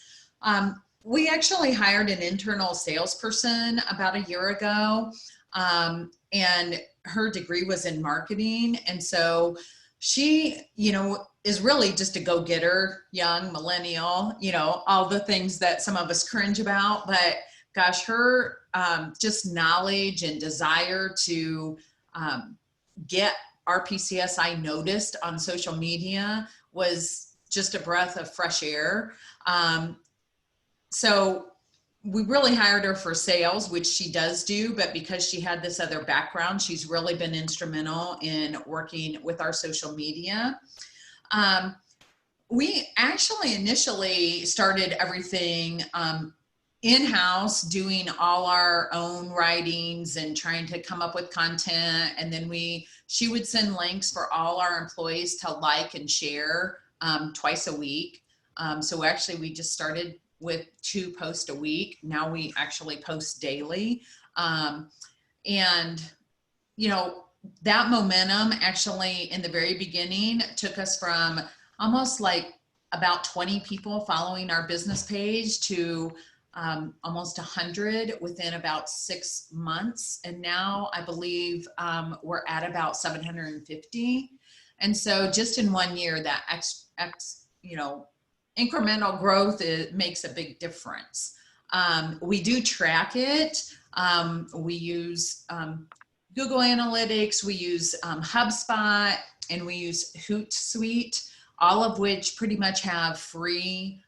We actually hired an internal salesperson about a year ago. And her degree was in marketing. And so she, is really just a go-getter, young millennial, all the things that some of us cringe about. But gosh, her just knowledge and desire to get RPCSI noticed on social media was just a breath of fresh air. So we really hired her for sales, which she does do, but because she had this other background, she's really been instrumental in working with our social media. We actually initially started everything in-house, doing all our own writings and trying to come up with content. And then she would send links for all our employees to like and share twice a week. So actually we just started with 2 posts a week. Now we actually post daily. And that momentum actually in the very beginning took us from almost like about 20 people following our business page to almost 100 within about 6 months. And now I believe we're at about 750. And so just in 1 year, that incremental growth, it makes a big difference. We do track it. We use Google Analytics, we use HubSpot, and we use Hootsuite, all of which pretty much have free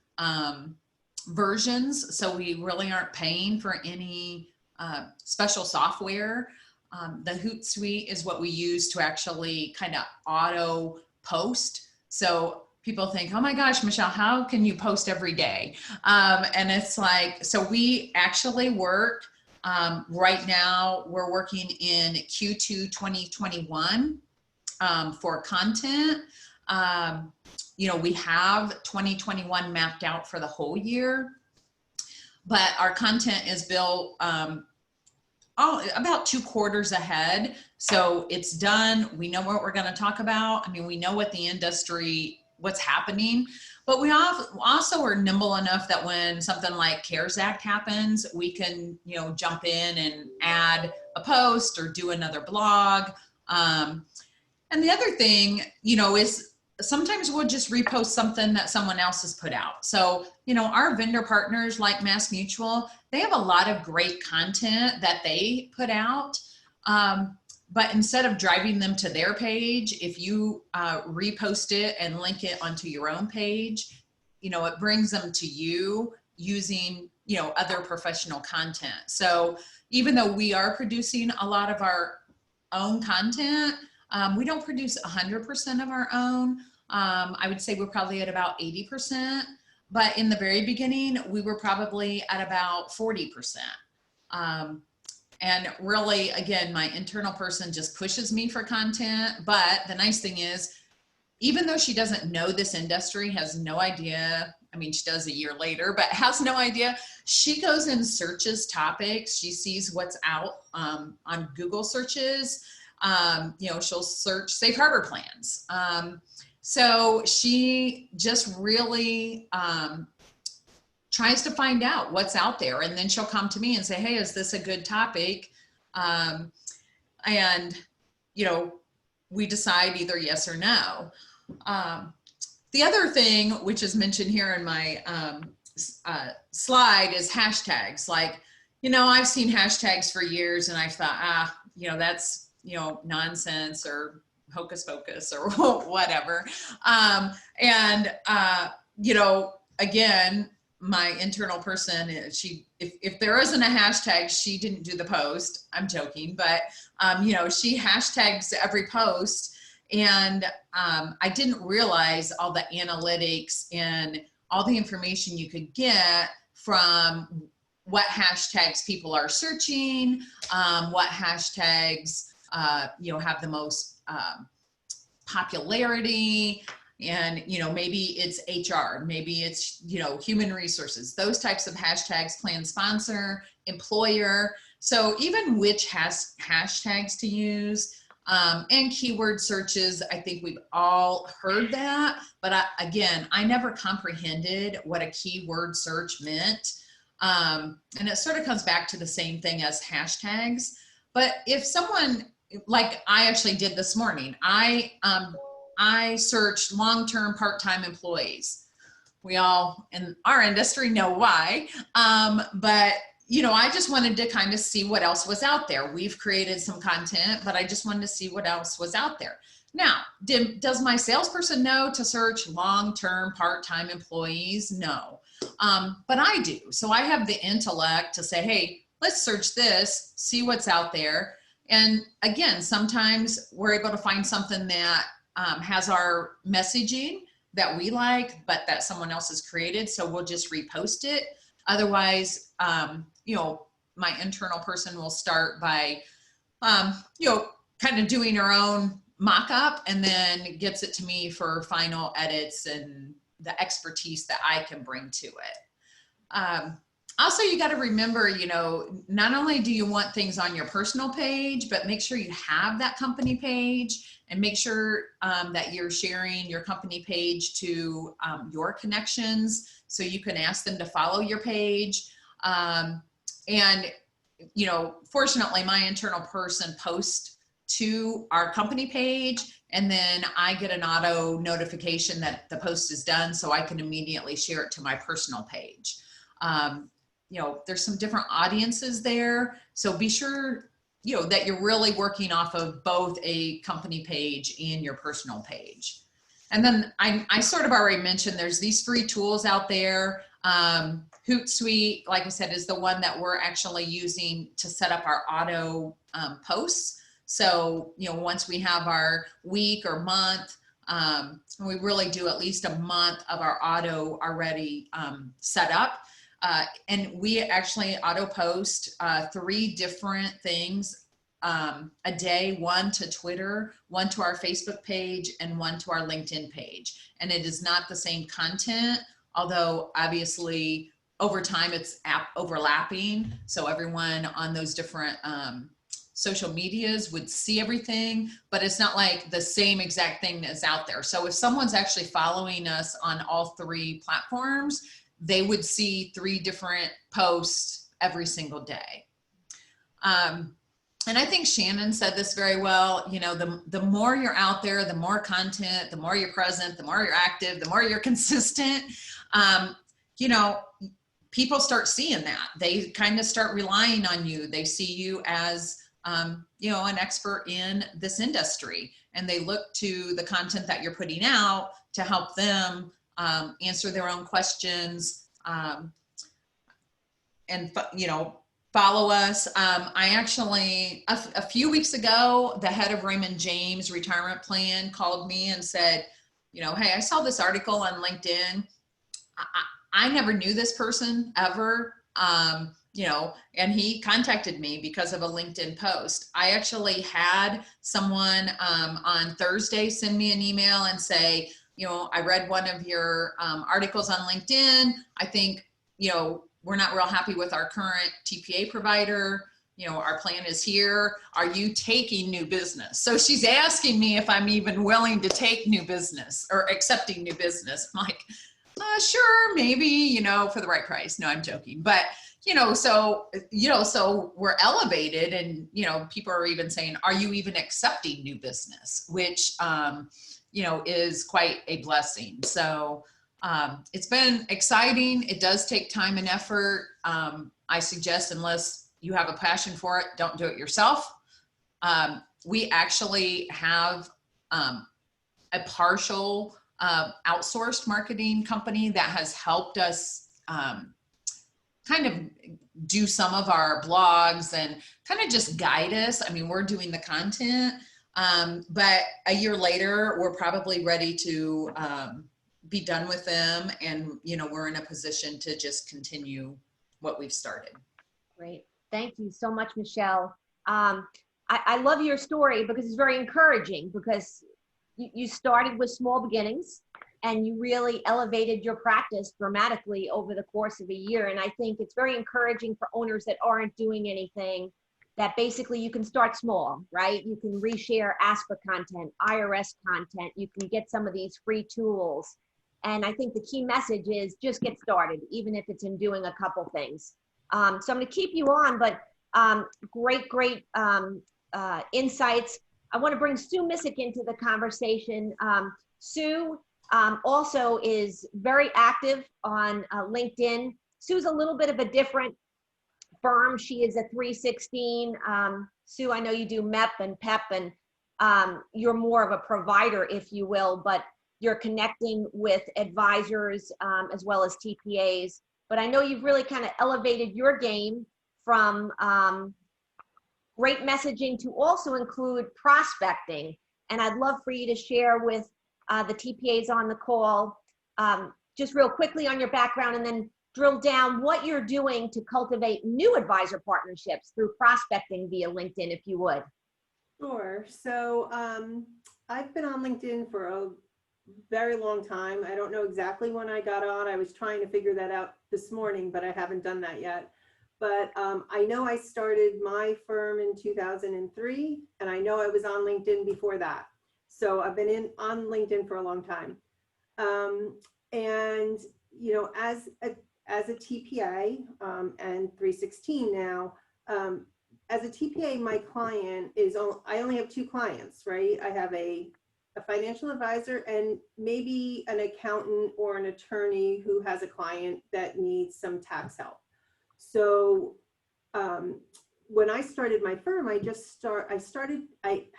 versions. So we really aren't paying for any special software. The Hootsuite is what we use to actually kind of auto post. So people think, oh my gosh, Michelle, how can you post every day? And it's like, so we actually work right now, we're working in Q2 2021 for content. We have 2021 mapped out for the whole year, but our content is built about 2 quarters ahead. So it's done. We know what we're going to talk about. I mean, we know what the industry, what's happening, but we also are nimble enough that when something like CARES Act happens, we can, jump in and add a post or do another blog. And the other thing, is sometimes we'll just repost something that someone else has put out. So, our vendor partners like MassMutual, they have a lot of great content that they put out. But instead of driving them to their page, if you repost it and link it onto your own page, it brings them to you using, other professional content. So even though we are producing a lot of our own content, we don't produce 100% of our own. I would say we're probably at about 80%, but in the very beginning, we were probably at about 40%. And really, again, my internal person just pushes me for content. But the nice thing is, even though she doesn't know this industry, has no idea, I mean, she does a year later, but has no idea, she goes and searches topics. She sees what's out on Google searches. She'll search safe harbor plans. So she just really tries to find out what's out there. And then she'll come to me and say, hey, is this a good topic? And, we decide either yes or no. The other thing, which is mentioned here in my slide, is hashtags. Like, I've seen hashtags for years and I thought, that's, nonsense or hocus pocus or whatever. Again, my internal person, if there isn't a hashtag, she didn't do the post. I'm joking, but she hashtags every post, and I didn't realize all the analytics and all the information you could get from what hashtags people are searching, what hashtags have the most popularity. And, maybe it's HR, maybe it's, human resources, those types of hashtags, plan sponsor, employer. So even which hashtags to use, and keyword searches, I think we've all heard that. But I never comprehended what a keyword search meant. And it sort of comes back to the same thing as hashtags. But if someone, like I actually did this morning, I searched long-term part-time employees. We all in our industry know why, but I just wanted to kind of see what else was out there. We've created some content, but I just wanted to see what else was out there. Now, does my salesperson know to search long-term part-time employees? No, but I do. So I have the intellect to say, hey, let's search this, see what's out there. And again, sometimes we're able to find something that has our messaging that we like, but that someone else has created. So we'll just repost it. Otherwise, my internal person will start by, kind of doing her own mock-up and then gets it to me for final edits and the expertise that I can bring to it. Also, you got to remember, not only do you want things on your personal page, but make sure you have that company page and make sure that you're sharing your company page to your connections so you can ask them to follow your page. Fortunately, my internal person posts to our company page, and then I get an auto notification that the post is done so I can immediately share it to my personal page. There's some different audiences there. So be sure, that you're really working off of both a company page and your personal page. And then I sort of already mentioned there's these free tools out there. Hootsuite, like I said, is the one that we're actually using to set up our auto posts. So, once we have our week or month, we really do at least a month of our auto already set up. And we actually auto post 3 different things a day, 1 to Twitter, 1 to our Facebook page, and 1 to our LinkedIn page. And it is not the same content, although obviously over time it's overlapping. So everyone on those different social medias would see everything, but it's not like the same exact thing is out there. So if someone's actually following us on all 3 platforms, they would see 3 different posts every single day. And I think Shannon said this very well, you know, the more you're out there, the more content, the more you're present, the more you're active, the more you're consistent, you know, people start seeing that. They kind of start relying on you. They see you as, you know, an expert in this industry, and they look to the content that you're putting out to help them answer their own questions, and, you know, follow us. I actually, a few weeks ago, the head of Raymond James Retirement Plan called me and said, you know, hey, I saw this article on LinkedIn. I never knew this person ever, you know, and he contacted me because of a LinkedIn post. I actually had someone on Thursday send me an email and say, you know, I read one of your articles on LinkedIn. I think, you know, we're not real happy with our current TPA provider. You know, our plan is here. Are you taking new business? So she's asking me if I'm even willing to take new business or accepting new business. I'm like, sure, maybe, you know, for the right price. No, I'm joking. But, you know, so we're elevated, and, you know, people are even saying, are you even accepting new business? Which, you know, is quite a blessing. So it's been exciting. It does take time and effort. I suggest, unless you have a passion for it, don't do it yourself. We actually have a partial outsourced marketing company that has helped us kind of do some of our blogs and kind of just guide us. I mean, we're doing the content, but a year later, we're probably ready to be done with them. And, you know, we're in a position to just continue what we've started. Great. Thank you so much, Michelle. I love your story because it's very encouraging, because you started with small beginnings and you really elevated your practice dramatically over the course of a year. And I think it's very encouraging for owners that aren't doing anything, that basically you can start small, right? You can reshare ASPA content, IRS content, you can get some of these free tools. And I think the key message is just get started, even if it's in doing a couple things. So I'm going to keep you on, but great insights. I want to bring Sue Missick into the conversation. Sue also is very active on LinkedIn. Sue's a little bit of a different firm. She is a 316. Sue, I know you do MEP and PEP, and you're more of a provider, if you will, but you're connecting with advisors as well as TPAs. But I know you've really kind of elevated your game from great messaging to also include prospecting. And I'd love for you to share with the TPAs on the call, just real quickly on your background, and then drill down what you're doing to cultivate new advisor partnerships through prospecting via LinkedIn, if you would. Sure. So I've been on LinkedIn for a very long time. I don't know exactly when I got on. I was trying to figure that out this morning, but I haven't done that yet. But I know I started my firm in 2003, and I know I was on LinkedIn before that. So I've been on LinkedIn for a long time. And, you know, as a TPA and 316 now, as a TPA, my client is, I only have 2 clients, right? I have a financial advisor and maybe an accountant or an attorney who has a client that needs some tax help. So when I started my firm, I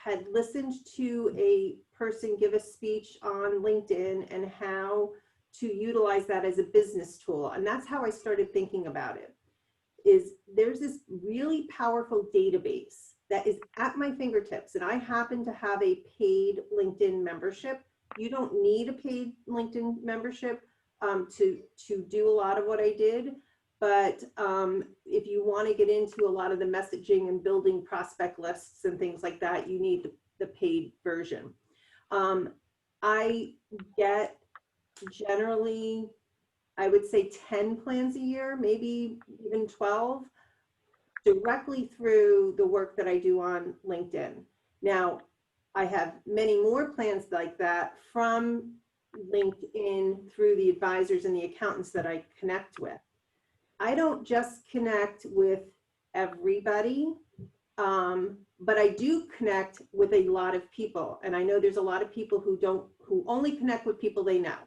had listened to a person give a speech on LinkedIn and how to utilize that as a business tool. And that's how I started thinking about it. Is there's this really powerful database that is at my fingertips, and I happen to have a paid LinkedIn membership. You don't need a paid LinkedIn membership to do a lot of what I did. But if you want to get into a lot of the messaging and building prospect lists and things like that, you need the paid version. I get generally I would say 10 plans a year, maybe even 12, directly through the work that I do on LinkedIn. Now, I have many more plans like that from LinkedIn through the advisors and the accountants that I connect with. I don't just connect with everybody, but I do connect with a lot of people. And I know there's a lot of people who only connect with people they know.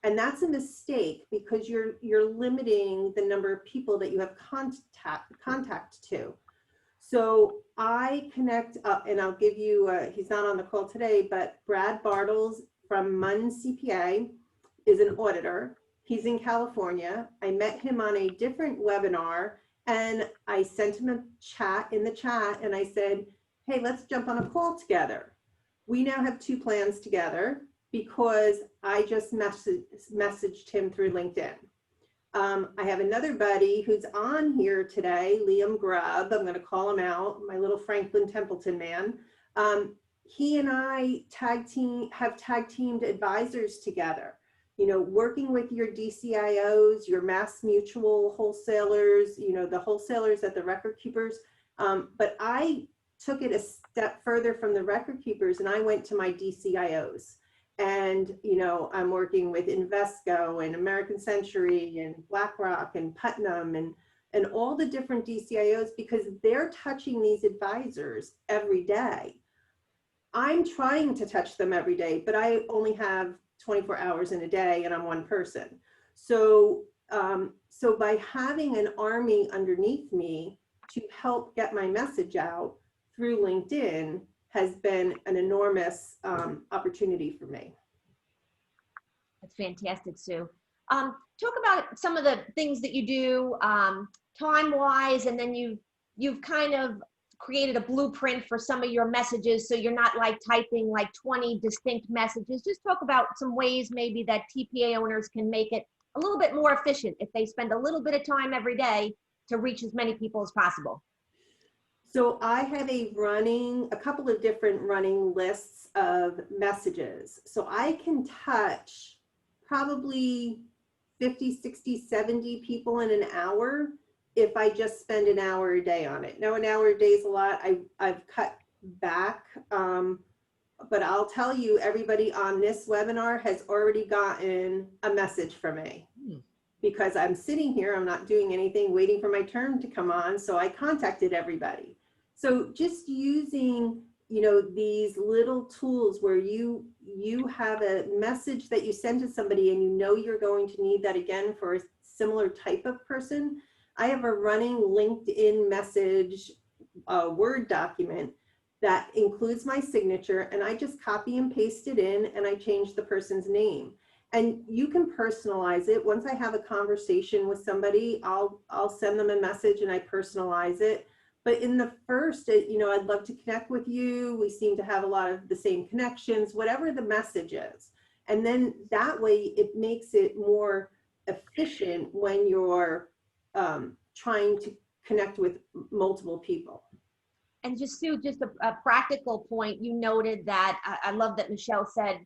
And that's a mistake because you're limiting the number of people that you have contact to. So I connect up, and I'll give you, he's not on the call today, but Brad Bartles from Munn CPA is an auditor. He's in California. I met him on a different webinar, and I sent him a chat in the chat, and I said, hey, let's jump on a call together. We now have 2 plans together because I just messaged him through LinkedIn. I have another buddy who's on here today, Liam Grubb. I'm going to call him out, my little Franklin Templeton man. He and I have tag teamed advisors together, you know, working with your DCIOs, your Mass Mutual wholesalers, you know, the wholesalers at the record keepers. But I took it a step further from the record keepers, and I went to my DCIOs. And, you know, I'm working with Invesco and American Century and BlackRock and Putnam and all the different DCIOs, because they're touching these advisors every day. I'm trying to touch them every day, but I only have 24 hours in a day and I'm one person. So, so by having an army underneath me to help get my message out through LinkedIn has been an enormous opportunity for me. That's fantastic, Sue. Talk about some of the things that you do time-wise, and then you've kind of created a blueprint for some of your messages, so you're not like typing like 20 distinct messages. Just talk about some ways maybe that TPA owners can make it a little bit more efficient if they spend a little bit of time every day to reach as many people as possible. So I have a couple of different running lists of messages. So I can touch probably 50, 60, 70 people in an hour if I just spend an hour a day on it. Now, an hour a day is a lot. I've cut back, but I'll tell you, everybody on this webinar has already gotten a message from me. Because I'm sitting here, I'm not doing anything, waiting for my turn to come on. So I contacted everybody. So just using, you know, these little tools where you have a message that you send to somebody and you know you're going to need that again for a similar type of person. I have a running LinkedIn message Word document that includes my signature, and I just copy and paste it in and I change the person's name. And you can personalize it. Once I have a conversation with somebody, I'll send them a message and I personalize it. But in the first, you know, I'd love to connect with you. We seem to have a lot of the same connections, whatever the message is. And then that way it makes it more efficient when you're trying to connect with multiple people. And just Sue, just a practical point, you noted that, I love that Michelle said,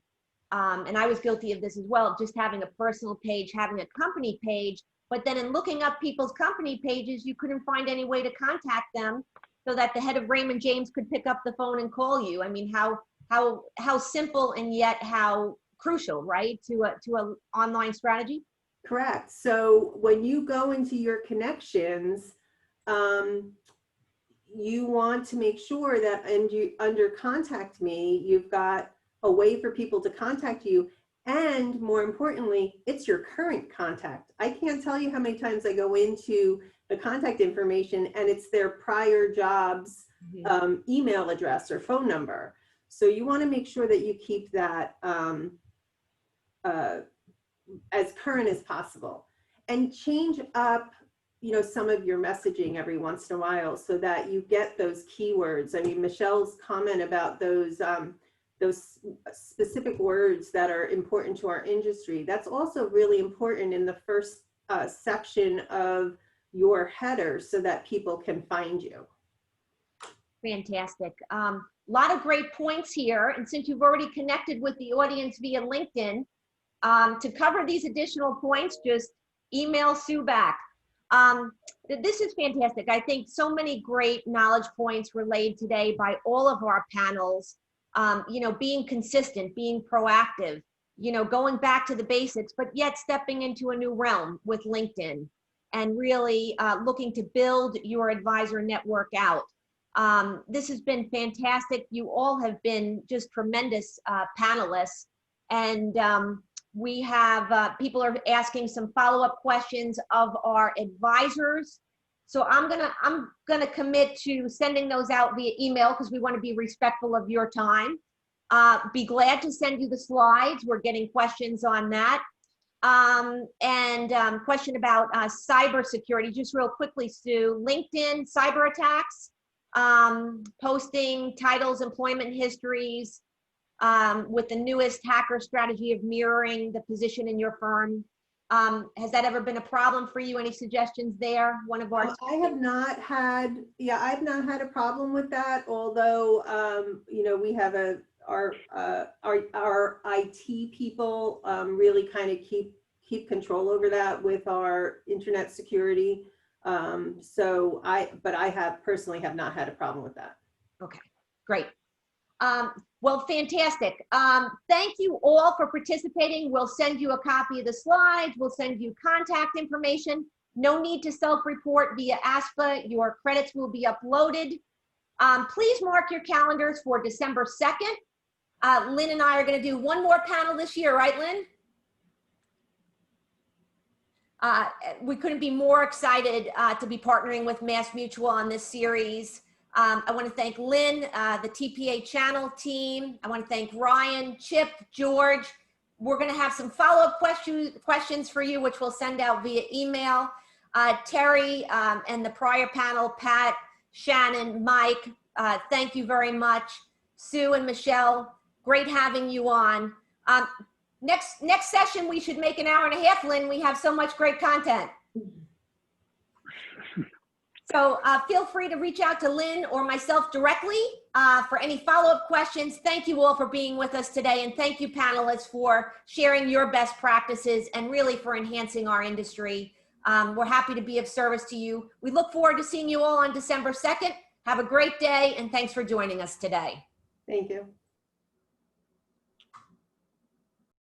and I was guilty of this as well, just having a personal page, having a company page, but then in looking up people's company pages, you couldn't find any way to contact them so that the head of Raymond James could pick up the phone and call you. I mean, how simple and yet how crucial, right, to a online strategy? Correct. So when you go into your connections, you want to make sure that under contact me, you've got a way for people to contact you. And more importantly, it's your current contact. I can't tell you how many times I go into the contact information and it's their prior job's email address or phone number. So you want to make sure that you keep that as current as possible, and change up, you know, some of your messaging every once in a while so that you get those keywords. I mean, Michelle's comment about those specific words that are important to our industry, that's also really important in the first section of your header so that people can find you. Fantastic. Lot of great points here. And since you've already connected with the audience via LinkedIn, To cover these additional points, just email Sue back. This is fantastic. I think so many great knowledge points relayed today by all of our panels. Being consistent, being proactive, going back to the basics, but yet stepping into a new realm with LinkedIn and really looking to build your advisor network out. This has been fantastic. You all have been just tremendous panelists. And we have people are asking some follow-up questions of our advisors. So I'm gonna commit to sending those out via email because we want to be respectful of your time. Be glad to send you the slides. We're getting questions on that. Question about cybersecurity, just real quickly, Sue. LinkedIn cyber attacks, posting titles, employment histories, with the newest hacker strategy of mirroring the position in your firm. Has that ever been a problem for you? Any suggestions there? One of our I have not had, I've not had a problem with that. Although, we have our IT people really kind of keep control over that with our internet security. But I have personally have not had a problem with that. Okay, great. Well, fantastic. Thank you all for participating. We'll send you a copy of the slides. We'll send you contact information. No need to self-report via ASPA. Your credits will be uploaded. Please mark your calendars for December 2nd. Lynn and I are going to do one more panel this year, right, Lynn? We couldn't be more excited to be partnering with MassMutual on this series. I want to thank Lynn, the TPA channel team. I want to thank Ryan, Chip, George. We're going to have some follow-up questions for you, which we'll send out via email. Terry and the prior panel, Pat, Shannon, Mike, thank you very much. Sue and Michelle, great having you on. Next session, we should make an hour and a half, Lynn. We have so much great content. So feel free to reach out to Lynn or myself directly for any follow-up questions. Thank you all for being with us today. And thank you, panelists, for sharing your best practices and really for enhancing our industry. We're happy to be of service to you. We look forward to seeing you all on December 2nd. Have a great day, and thanks for joining us today. Thank you.